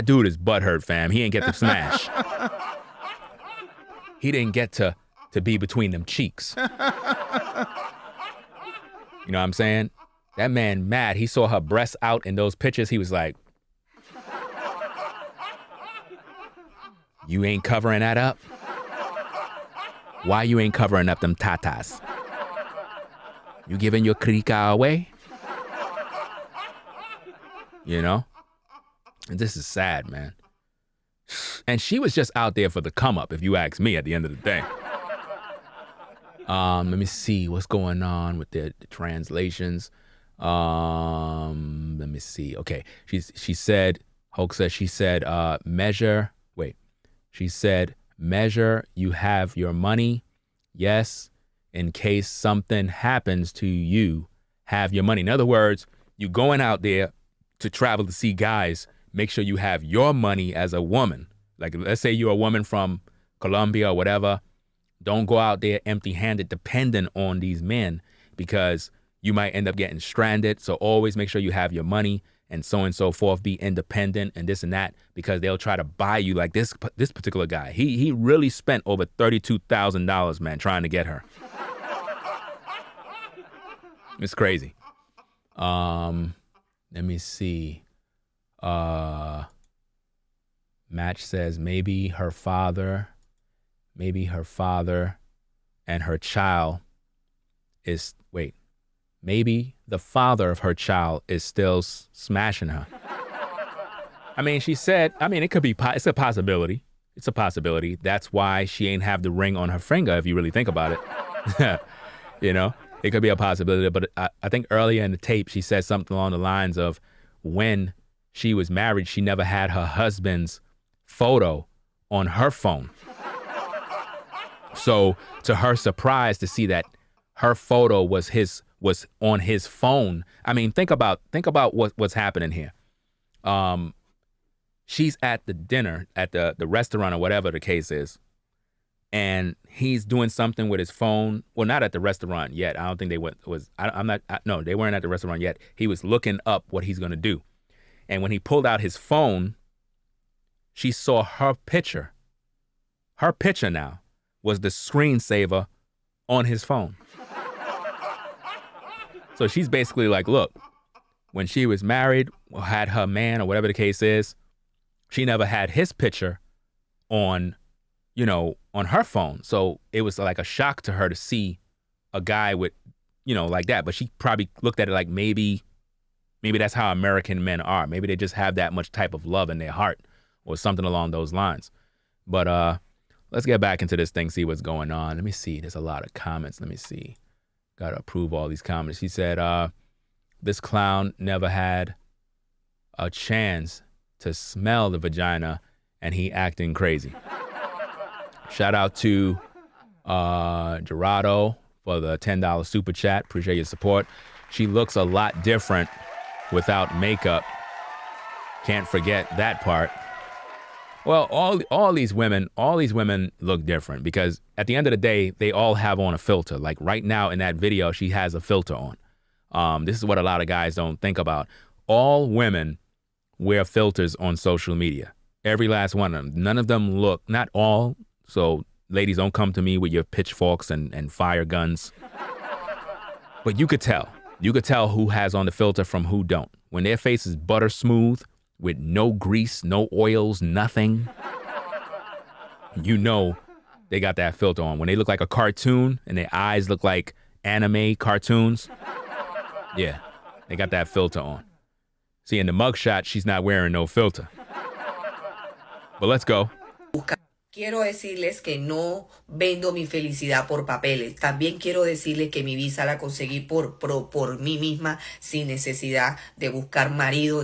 Speaker 3: dude is butthurt, fam. He ain't get the smash. He didn't get to be between them cheeks. You know what I'm saying? That man mad. He saw her breasts out in those pictures. He was like, you ain't covering that up? Why you ain't covering up them tatas? You giving your krika away? You know? And this is sad, man. And she was just out there for the come up, if you ask me, at the end of the day. Let me see what's going on with the translations. Let me see. Okay. She said, Hulk said, measure, she said, measure, you have your money. Yes. In case something happens to you, have your money. In other words, you going out there to travel to see guys, make sure you have your money as a woman. Like, let's say you're a woman from Colombia or whatever. Don't go out there empty-handed dependent on these men because you might end up getting stranded. So always make sure you have your money and so forth. Be independent and this and that because they'll try to buy you. Like this particular guy. He really spent over $32,000, man, trying to get her. It's crazy. Let me see. Match says maybe her father and her child is, maybe the father of her child is still smashing her. I mean, she said, it could be, it's a possibility. It's a possibility. That's why she ain't have the ring on her finger, if you really think about it. You know, it could be a possibility. But I think earlier in the tape, she said something along the lines of when she was married, she never had her husband's photo on her phone. So to her surprise to see that her photo was on his phone. I mean, think about what's happening here. she's at the dinner, at the restaurant or whatever the case is, and he's doing something with his phone. Well, not at the restaurant yet. I don't think they no, they weren't at the restaurant yet. He was looking up what he's going to do. And when he pulled out his phone, she saw her picture. Her picture now was the screensaver on his phone. So she's basically like, look, when she was married or had her man or whatever the case is, she never had his picture on, on her phone. So it was like a shock to her to see a guy with, like that. But she probably looked at it like maybe that's how American men are. Maybe they just have that much type of love in their heart or something along those lines. But let's get back into this thing, see what's going on. Let me see. There's a lot of comments. Let me see. Got to approve all these comments. He said, this clown never had a chance to smell the vagina and he acting crazy. Shout out to Gerardo for the $10 super chat. Appreciate your support. She looks a lot different without makeup. Can't forget that part. Well, all these women look different because at the end of the day, they all have on a filter. Like right now in that video, she has a filter on. This is what a lot of guys don't think about. All women wear filters on social media. Every last one of them. None of them look, not all. So ladies, don't come to me with your pitchforks and fire guns. But you could tell. You could tell who has on the filter from who don't. When their face is butter smooth, with no grease, no oils, nothing, they got that filter on. When they look like a cartoon and their eyes look like anime cartoons, yeah, they got that filter on. See, in the mugshot, she's not wearing no filter. But let's go.
Speaker 6: Quiero decirles que no vendo mi felicidad por papeles. También quiero decirles que mi visa la conseguí por mí misma, sin necesidad de buscar marido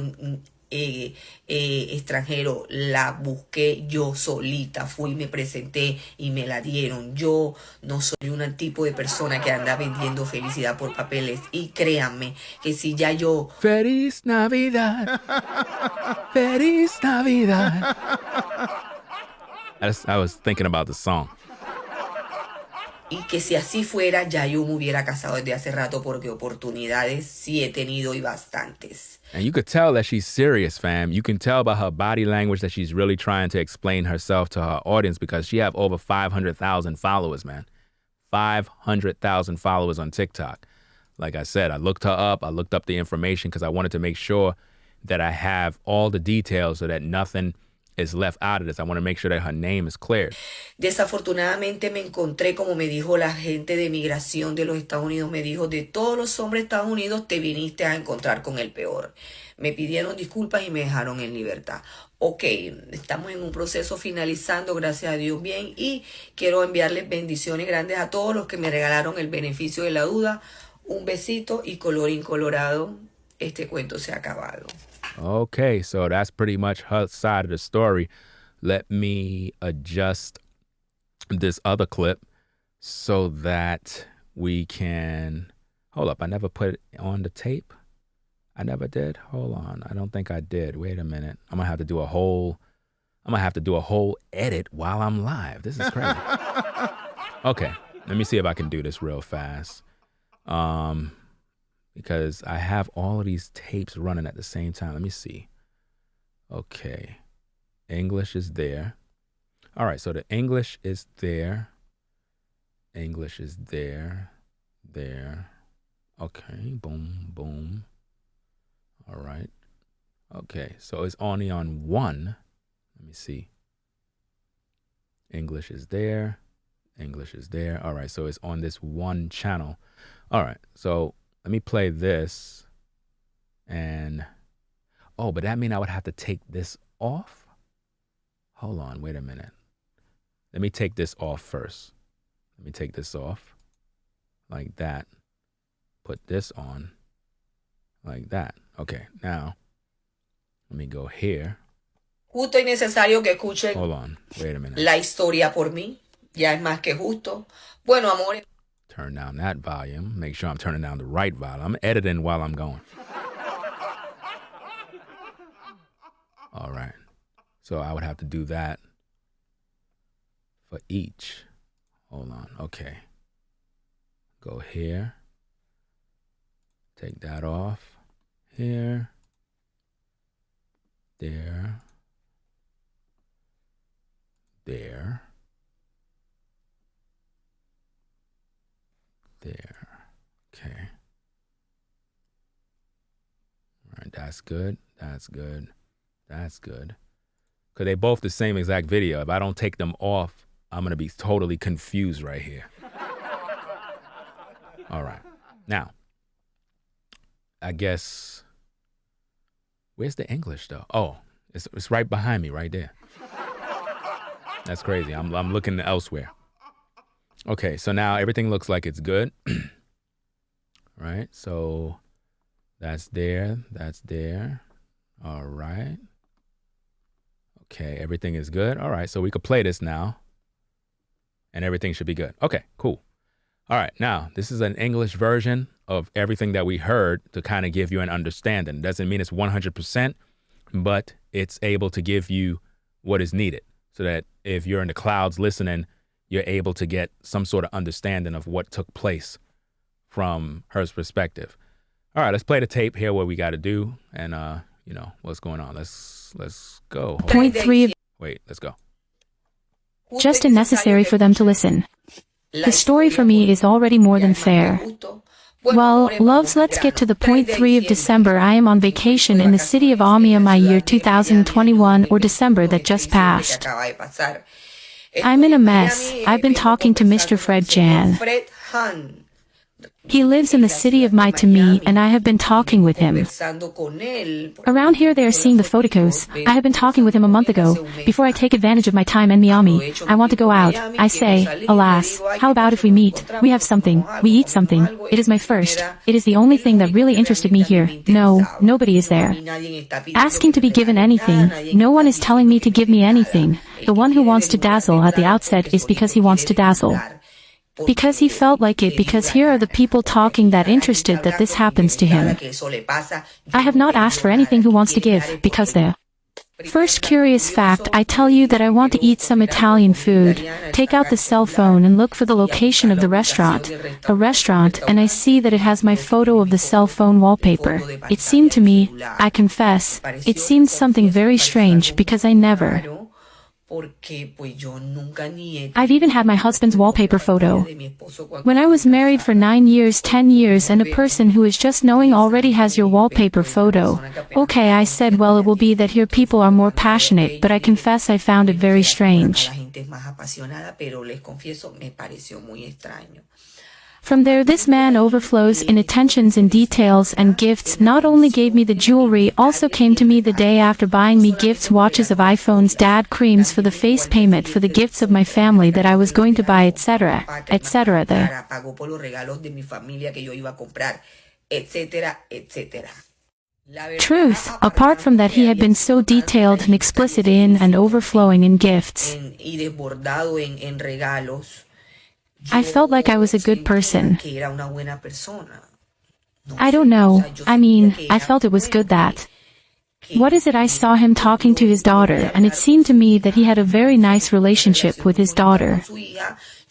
Speaker 6: extranjero. La busqué yo solita, fui, me presenté y me la dieron. Yo no soy un tipo de persona que anda vendiendo felicidad por papeles, y créanme que si ya yo...
Speaker 3: Feliz Navidad, Feliz Navidad. I was thinking about the song.
Speaker 6: Y que si así fuera, ya yo me hubiera casado desde hace rato, porque oportunidades sí he tenido y bastantes.
Speaker 3: And you could tell that she's serious, fam. You can tell by her body language that she's really trying to explain herself to her audience, because she have over 500,000 followers, man. 500,000 followers on TikTok. Like I said, I looked her up. I looked up the information because I wanted to make sure that I have all the details so that nothing is left out of this. I want to make sure that her name is cleared.
Speaker 6: Desafortunadamente me encontré, como me dijo la gente de migración de los Estados Unidos, me dijo, de todos los hombres de Estados Unidos te viniste a encontrar con el peor. Me pidieron disculpas y me dejaron en libertad. Ok, estamos en un proceso finalizando, gracias a Dios, bien, y quiero enviarles bendiciones grandes a todos los que me regalaron el beneficio de la duda. Un besito y colorín colorado, este cuento se ha acabado.
Speaker 3: Okay, so that's pretty much her side of the story. Let me adjust this other clip so that we can... Hold up, I never put it on the tape. I never did. Hold on, I don't think I did. Wait a minute. I'm gonna have to do a whole edit while I'm live. This is crazy. Okay, let me see if I can do this real fast. Because I have all of these tapes running at the same time. Let me see. Okay. English is there. All right, so the English is there. English is there. There. Okay, boom, boom. All right. Okay, so it's only on one. Let me see. English is there. English is there. All right, so it's on this one channel. All right, so... let me play this, and, oh, but that means I would have to take this off? Hold on, wait a minute. Let me take this off first. Let me take this off, like that. Put this on, like that. Okay, now, let me go here.
Speaker 6: Justo y necesario que escuchen.
Speaker 3: Hold on, wait a minute.
Speaker 6: La historia por mí, ya es más que justo. Bueno, amores.
Speaker 3: Turn down that volume. Make sure I'm turning down the right volume. I'm editing while I'm going. All right. So I would have to do that for each. Hold on. Okay. Go here. Take that off. Here. There. There. There. Okay. All right, that's good. That's good. That's good. Because they both the same exact video. If I don't take them off, I'm going to be totally confused right here. All right. Now, I guess, where's the English though? Oh, it's right behind me right there. That's crazy. I'm looking elsewhere. Okay, so now everything looks like it's good. Right? So that's there. That's there. All right. Okay, everything is good. All right, so we could play this now. And everything should be good. Okay, cool. All right, now, this is an English version of everything that we heard to kind of give you an understanding. Doesn't mean it's 100%, but it's able to give you what is needed so that if you're in the clouds listening, you're able to get some sort of understanding of what took place from her perspective. All right, let's play the tape, hear what we got to do, and, you know, what's going on. Let's go.
Speaker 7: Point 3 of
Speaker 3: Wait, let's go.
Speaker 7: just unnecessary for them to listen. The story for me is already more than fair. Well, loves, let's get to the point 3 of December. I am on vacation in the city of Amia, my year 2021 or December that just passed. I'm in a mess. I've been talking to Mr. Fred Jan. He lives in the city of Miami, and I have been talking with him. Around here they are seeing the photos. I have been talking with him a month ago. Before I take advantage of my time in Miami, I want to go out. I say, alas, how about if we meet? We have something. We eat something. It is my first. It is the only thing that really interested me here. No, nobody is there. Asking to be given anything. No one is telling me to give me anything. The one who wants to dazzle at the outset is because he wants to dazzle. Because he felt like it, because here are the people talking that interested that this happens to him. I have not asked for anything who wants to give, because the first curious fact, I tell you that I want to eat some Italian food, take out the cell phone and look for the location of the restaurant, a restaurant, and I see that it has my photo of the cell phone wallpaper. It seemed to me, I confess, it seemed something very strange because I never... I've even had my husband's wallpaper photo. When I was married for 9 years, 10 years, and a person who is just knowing already has your wallpaper photo. Okay, I said, well, it will be that here people are more passionate, but I confess I found it very strange. From there, this man overflows in attentions and details and gifts. Not only gave me the jewelry, also came to me the day after buying me gifts, watches of iPhones, dad creams for the face payment for the gifts of my family that I was going to buy, etc., etc. Truth, apart from that, he had been so detailed and explicit in and overflowing in gifts. I felt like I was a good person. I don't know. I mean, I felt it was good that. What is it? I saw him talking to his daughter, and it seemed to me that he had a very nice relationship with his daughter.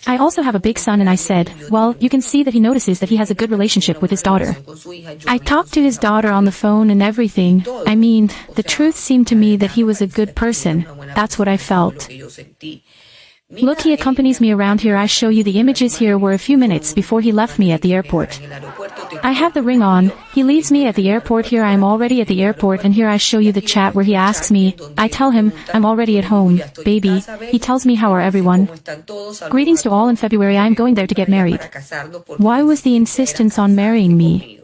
Speaker 7: I also have a big son, and I said, well, you can see that he notices that he has a good relationship with his daughter. I talked to his daughter on the phone and everything. I mean, the truth seemed to me that he was a good person. That's what I felt. Look, he accompanies me around here. I show you the images. Here were a few minutes before he left me at the airport. I have the ring on. He leaves me at the airport. Here I am already at the airport, and here I show you the chat where he asks me. I tell him, I'm already at home, baby. He tells me, how are everyone? Greetings to all. In February I am going there to get married. Why was the insistence on marrying me?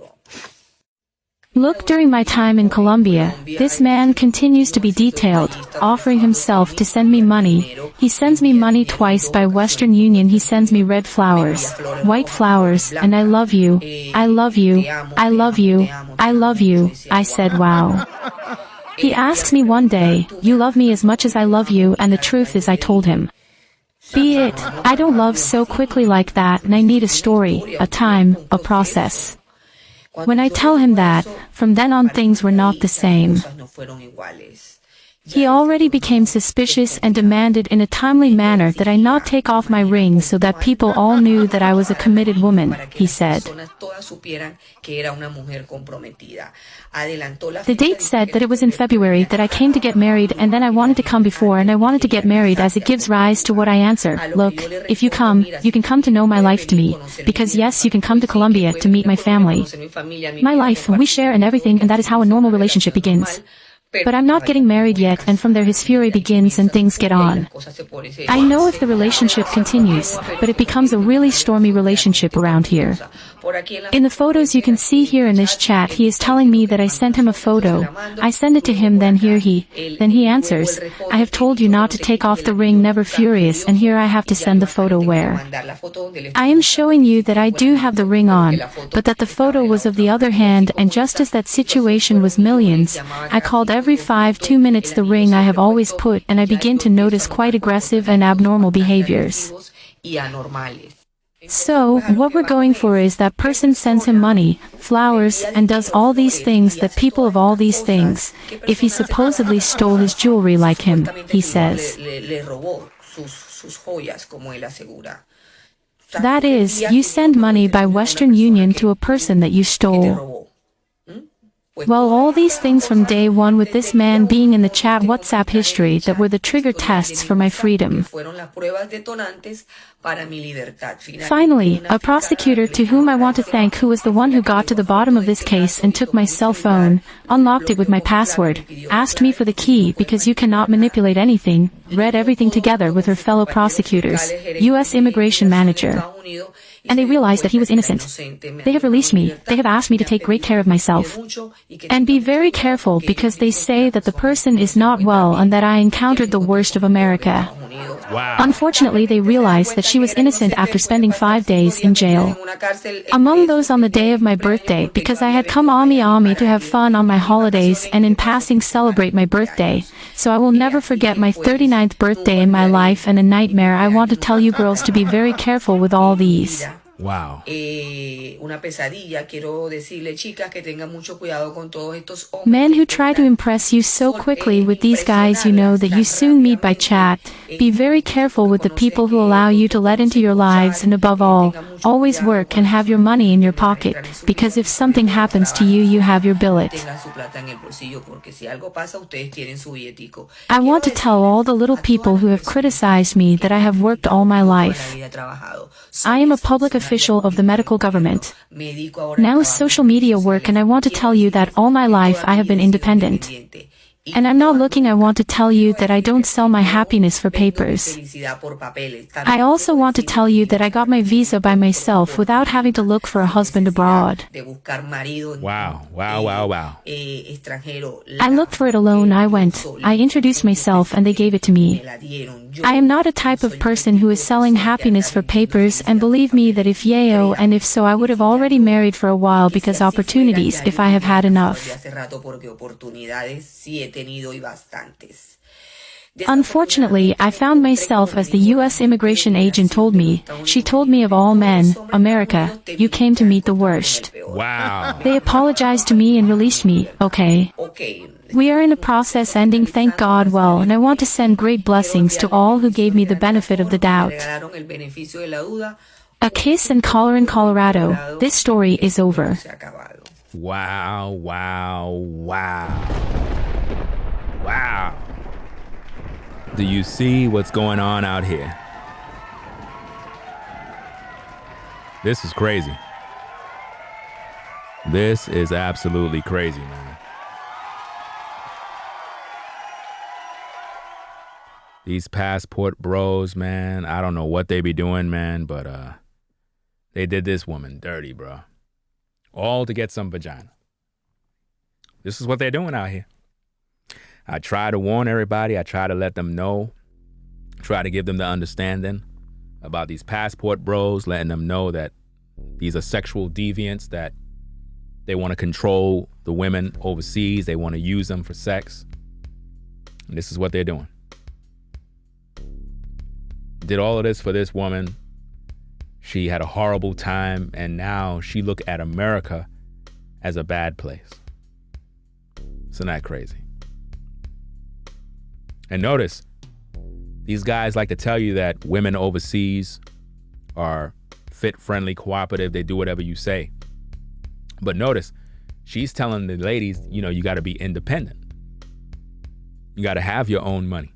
Speaker 7: Look, during my time in Colombia, this man continues to be detailed, offering himself to send me money. He sends me money twice by Western Union. He sends me red flowers, white flowers, and I love you, I love you, I love you, I love you. I said, wow. He asks me one day, you love me as much as I love you, and the truth is I told him. Be it, I don't love so quickly like that, and I need a story, a time, a process. When I tell him that, from then on things were not the same. He already became suspicious and demanded in a timely manner that I not take off my ring so that people all knew that I was a committed woman, he said. The date said that it was in February that I came to get married, and then I wanted to come before, and I wanted to get married as it gives rise to what I answer. Look, if you can come to know my life to me, because yes, you can come to Colombia to meet my family. My life, we share and everything, and that is how a normal relationship begins. But I'm not getting married yet, and from there his fury begins and things get on. I know if the relationship continues, but it becomes a really stormy relationship around here. In the photos you can see here in this chat, he is telling me that I sent him a photo. I send it to him, then he answers, I have told you not to take off the ring, never furious, and here I have to send the photo where I am showing you that I do have the ring on, but that the photo was of the other hand, and just as that situation was millions, I called every 2 minutes the ring I have always put, and I begin to notice quite aggressive and abnormal behaviors. So, what we're going for is that person sends him money, flowers, and does all these things, that people of all these things, if he supposedly stole his jewelry like him, he says. That is, you send money by Western Union to a person that you stole. Well, all these things from day one, with this man being in the chat WhatsApp history, that were the trigger tests for my freedom. Finally, a prosecutor to whom I want to thank, who was the one who got to the bottom of this case and took my cell phone, unlocked it with my password, asked me for the key because you cannot manipulate anything, read everything together with her fellow prosecutors, U.S. immigration manager. And they realized that he was innocent. They have released me. They have asked me to take great care of myself. And be very careful, because they say that the person is not well and that I encountered the worst of America.
Speaker 3: Wow.
Speaker 7: Unfortunately, they realized that she was innocent after spending 5 days in jail. Among those on the day of my birthday, because I had come Ami to have fun on my holidays and in passing celebrate my birthday. So I will never forget my 39th birthday in my life, and a nightmare. I want to tell you girls to be very careful with all these.
Speaker 3: Wow.
Speaker 7: Men who try to impress you so quickly with these guys you know that you soon meet by chat. Be very careful with the people who allow you to let into your lives, and above all, always work and have your money in your pocket, because if something happens to you, you have your billet. I want to tell all the little people who have criticized me that I have worked all my life. I am a public official of the medical government. Now social media work, and I want to tell you that all my life I have been independent. And I'm not looking. I want to tell you that I don't sell my happiness for papers. I also want to tell you that I got my visa by myself without having to look for a husband abroad.
Speaker 3: Wow, wow, wow, wow.
Speaker 7: I looked for it alone. I introduced myself and they gave it to me. I am not a type of person who is selling happiness for papers, and believe me that if yayo, and if so, I would have already married for a while, because opportunities, if I have had enough. Unfortunately, I found myself as the U.S. immigration agent told me. She told me, of all men, America, you came to meet the worst.
Speaker 3: Wow.
Speaker 7: They apologized to me and released me, okay? We are in a process ending, thank God, well, and I want to send great blessings to all who gave me the benefit of the doubt. A kiss and collar in Colorado. This story is over.
Speaker 3: Wow, wow, wow. Wow. Do you see what's going on out here? This is crazy. This is absolutely crazy, man. These passport bros, man, I don't know what they be doing, man, but they did this woman dirty, bro. All to get some vagina. This is what they're doing out here. I try to warn everybody. I try to let them know. Try to give them the understanding about these passport bros, letting them know that these are sexual deviants, that they want to control the women overseas. They want to use them for sex. And this is what they're doing. Did all of this for this woman. She had a horrible time, and now she look at America as a bad place. Isn't that crazy? And notice, these guys like to tell you that women overseas are fit, friendly, cooperative. They do whatever you say. But notice, she's telling the ladies, you got to be independent. You got to have your own money.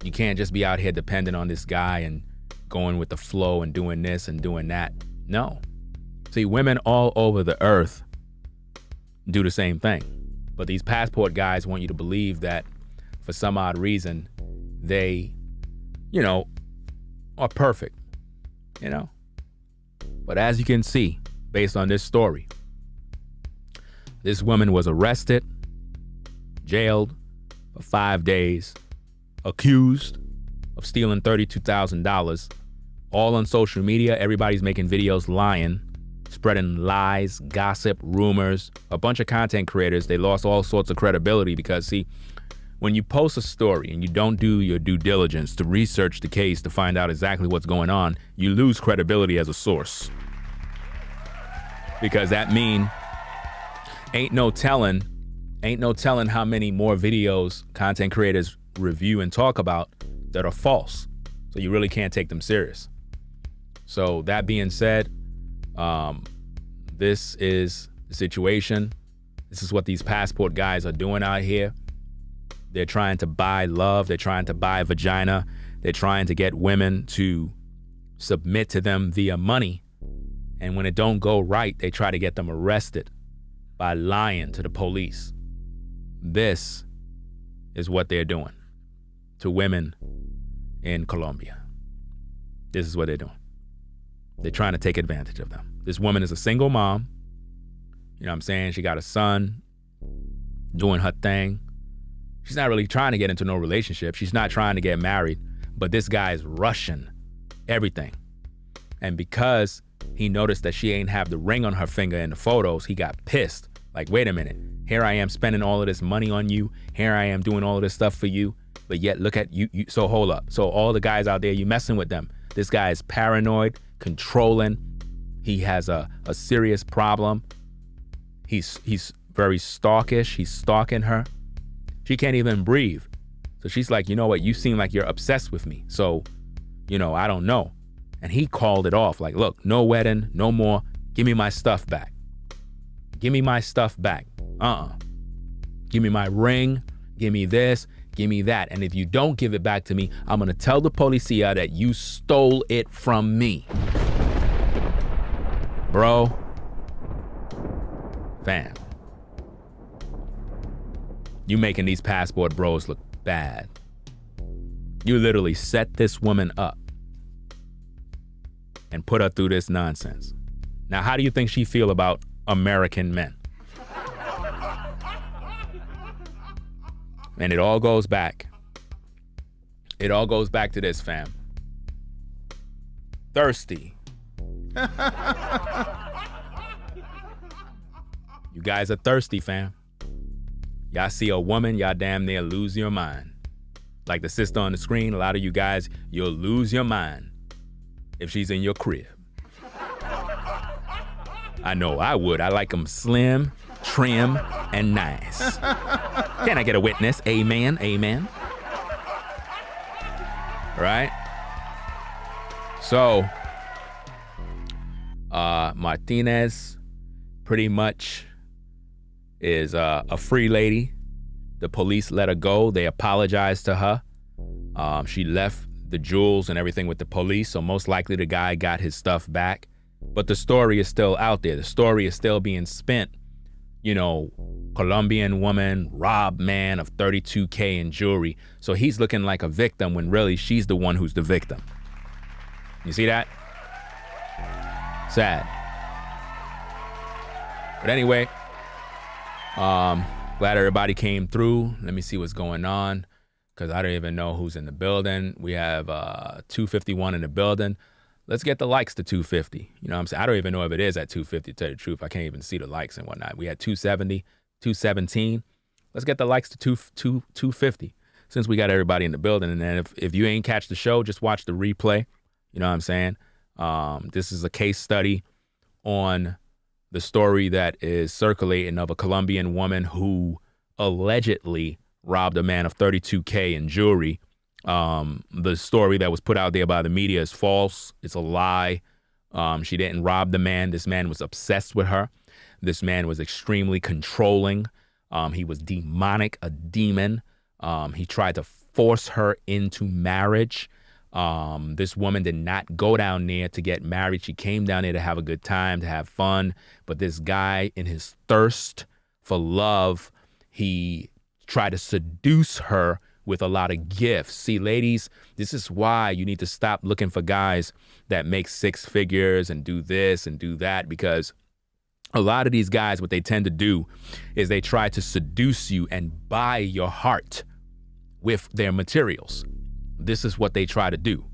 Speaker 3: You can't just be out here dependent on this guy and going with the flow and doing this and doing that. No. See, women all over the earth do the same thing. But these passport guys want you to believe that for some odd reason, they, are perfect, But as you can see, based on this story, this woman was arrested, jailed for 5 days, accused of stealing $32,000, all on social media. Everybody's making videos lying, spreading lies, gossip, rumors. A bunch of content creators, they lost all sorts of credibility because, see, when you post a story and you don't do your due diligence to research the case to find out exactly what's going on, you lose credibility as a source. Because that means ain't no telling how many more videos content creators review and talk about that are false. So you really can't take them serious. So that being said, this is the situation. This is what these passport guys are doing out here. They're trying to buy love. They're trying to buy vagina. They're trying to get women to submit to them via money. And when it don't go right, they try to get them arrested by lying to the police. This is what they're doing to women in Colombia. This is what they're doing. They're trying to take advantage of them. This woman is a single mom. You know what I'm saying? She got a son doing her thing. She's not really trying to get into no relationship. She's not trying to get married. But this guy is rushing everything. And because he noticed that she ain't have the ring on her finger in the photos, he got pissed. Like, wait a minute. Here I am spending all of this money on you. Here I am doing all of this stuff for you. But yet, look at you. So hold up. So all the guys out there, you messing with them. This guy is paranoid, controlling. He has a serious problem. He's very stalkish. He's stalking her. She can't even breathe. So she's like, you know what? You seem like you're obsessed with me. So, I don't know. And he called it off. Like, look, no wedding, no more. Give me my stuff back. Give me my stuff back. Give me my ring. Give me this. Give me that. And if you don't give it back to me, I'm going to tell the policia that you stole it from me. Bro. Fam. You making these passport bros look bad. You literally set this woman up and put her through this nonsense. Now, how do you think she feel about American men? And it all goes back. It all goes back to this, fam. Thirsty. You guys are thirsty, fam. Y'all see a woman, y'all damn near lose your mind. Like the sister on the screen, a lot of you guys, you'll lose your mind if she's in your crib. I know I would. I like them slim, trim, and nice. Can I get a witness? Amen, amen. Right? So, Martinez pretty much is a free lady. The police let her go. They apologized to her. She left the jewels and everything with the police, so most likely the guy got his stuff back. But the story is still out there. The story is still being spent. Colombian woman robbed man of $32K in jewelry. So he's looking like a victim when really she's the one who's the victim. You see that? Sad. But anyway, glad everybody came through. Let me see what's going on, because I don't even know who's in the building. We have 251 in the building. Let's get the likes to 250. You know what I'm saying? I don't even know if it is at 250, to tell you the truth. I can't even see the likes and whatnot. We had 270, 217. Let's get the likes to 250 since we got everybody in the building. And then if you ain't catch the show, just watch the replay. You know what I'm saying? This is a case study on the story that is circulating of a Colombian woman who allegedly robbed a man of $32K in jewelry. The story that was put out there by the media is false. It's a lie. She didn't rob the man. This man was obsessed with her. This man was extremely controlling. He was demonic, a demon. He tried to force her into marriage. This woman did not go down there to get married. She came down there to have a good time, to have fun. But this guy, in his thirst for love, he tried to seduce her with a lot of gifts. See, ladies, this is why you need to stop looking for guys that make six figures and do this and do that, because a lot of these guys, what they tend to do is they try to seduce you and buy your heart with their materials. This is what they try to do.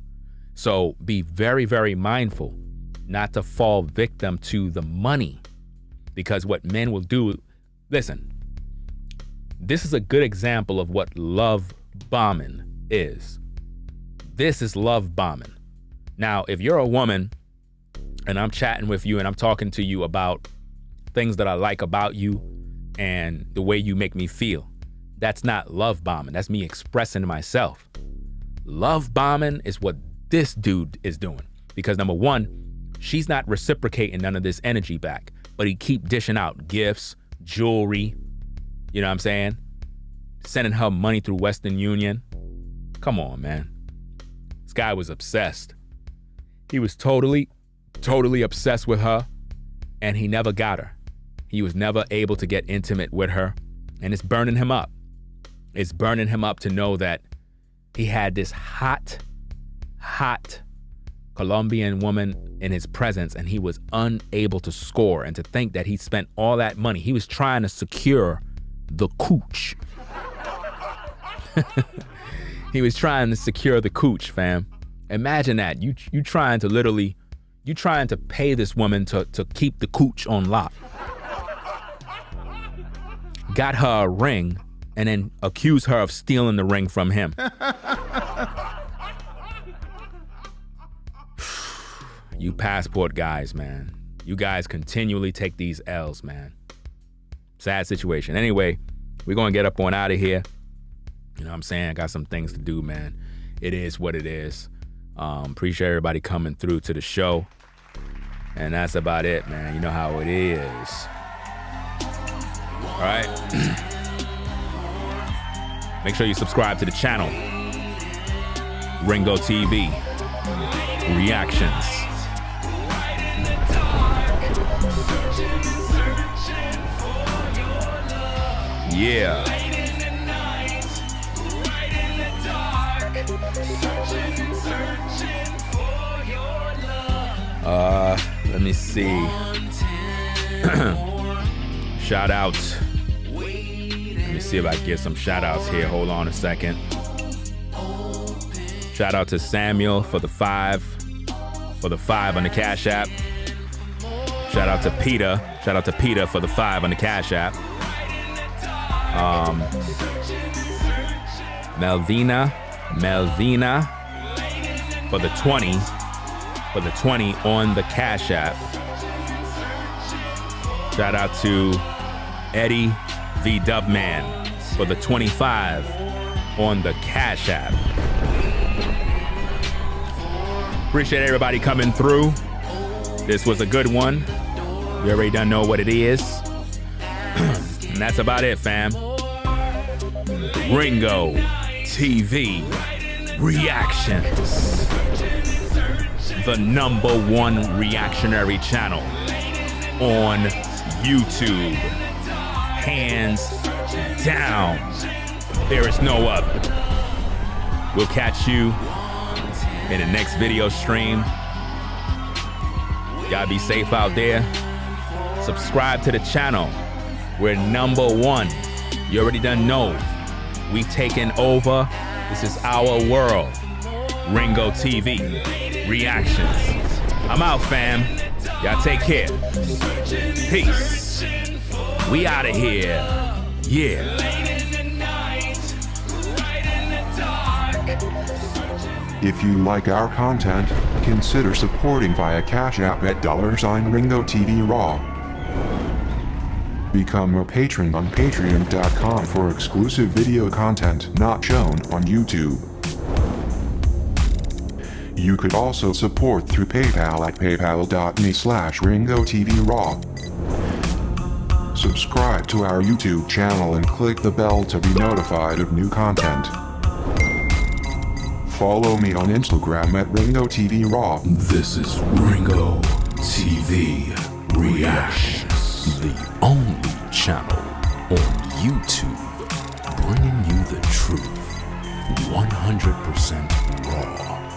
Speaker 3: So be very, very mindful not to fall victim to the money, because what men will do, listen, this is a good example of what love bombing is. This is love bombing. Now, if you're a woman and I'm chatting with you and I'm talking to you about things that I like about you and the way you make me feel, that's not love bombing. That's me expressing myself. Love bombing is what this dude is doing, because number one, she's not reciprocating none of this energy back, but he keep dishing out gifts, jewelry, you know what I'm saying? Sending her money through Western Union. Come on, man. This guy was obsessed. He was totally obsessed with her, and he never got her. He was never able to get intimate with her, and it's burning him up. It's burning him up to know that he had this hot Colombian woman in his presence, and he was unable to score. And to think that he spent all that money, he was trying to secure the cooch. He was trying to secure the cooch, fam. Imagine that. You trying to pay this woman to keep the cooch on lock. Got her a ring and then accused her of stealing the ring from him. You passport guys, man. You guys continually take these L's, man. Sad situation. Anyway, we're going to get up on out of here. You know what I'm saying? I got some things to do, man. It is what it is. Appreciate everybody coming through to the show. And that's about it, man. You know how it is. All right. Make sure you subscribe to the channel. Ringo TV. Reactions. Yeah. Let me see. Shout out. Let me see if I can get some shout outs here. Hold on a second. Shout out to Samuel for the 5 on the Cash App. Shout out to Peter. Shout out to Peter for the 5 on the Cash App. Melvina for the 20 on the Cash App. Shout out to Eddie V Dubman for the 25 on the Cash App. Appreciate everybody coming through. This was a good one. You already done know what it is. And that's about it, fam. Ringo TV Reactions. The #1 reactionary channel on YouTube. Hands down. There is no other. We'll catch you in the next video stream. Y'all be safe out there. Subscribe to the channel. We're #1. You already done know. We've taken over. This is our world. Ringo TV Reactions. I'm out, fam. Y'all take care. Peace. We out of here. Yeah.
Speaker 8: If you like our content, consider supporting via Cash App at $Ringo TV Raw. Become a patron on patreon.com for exclusive video content not shown on YouTube. You could also support through PayPal at paypal.me/RingoTVRaw. Subscribe to our YouTube channel and click the bell to be notified of new content. Follow me on Instagram at RingoTVRaw.
Speaker 2: This is Ringo TV Reactions, the only channel on YouTube bringing you the truth 100% raw.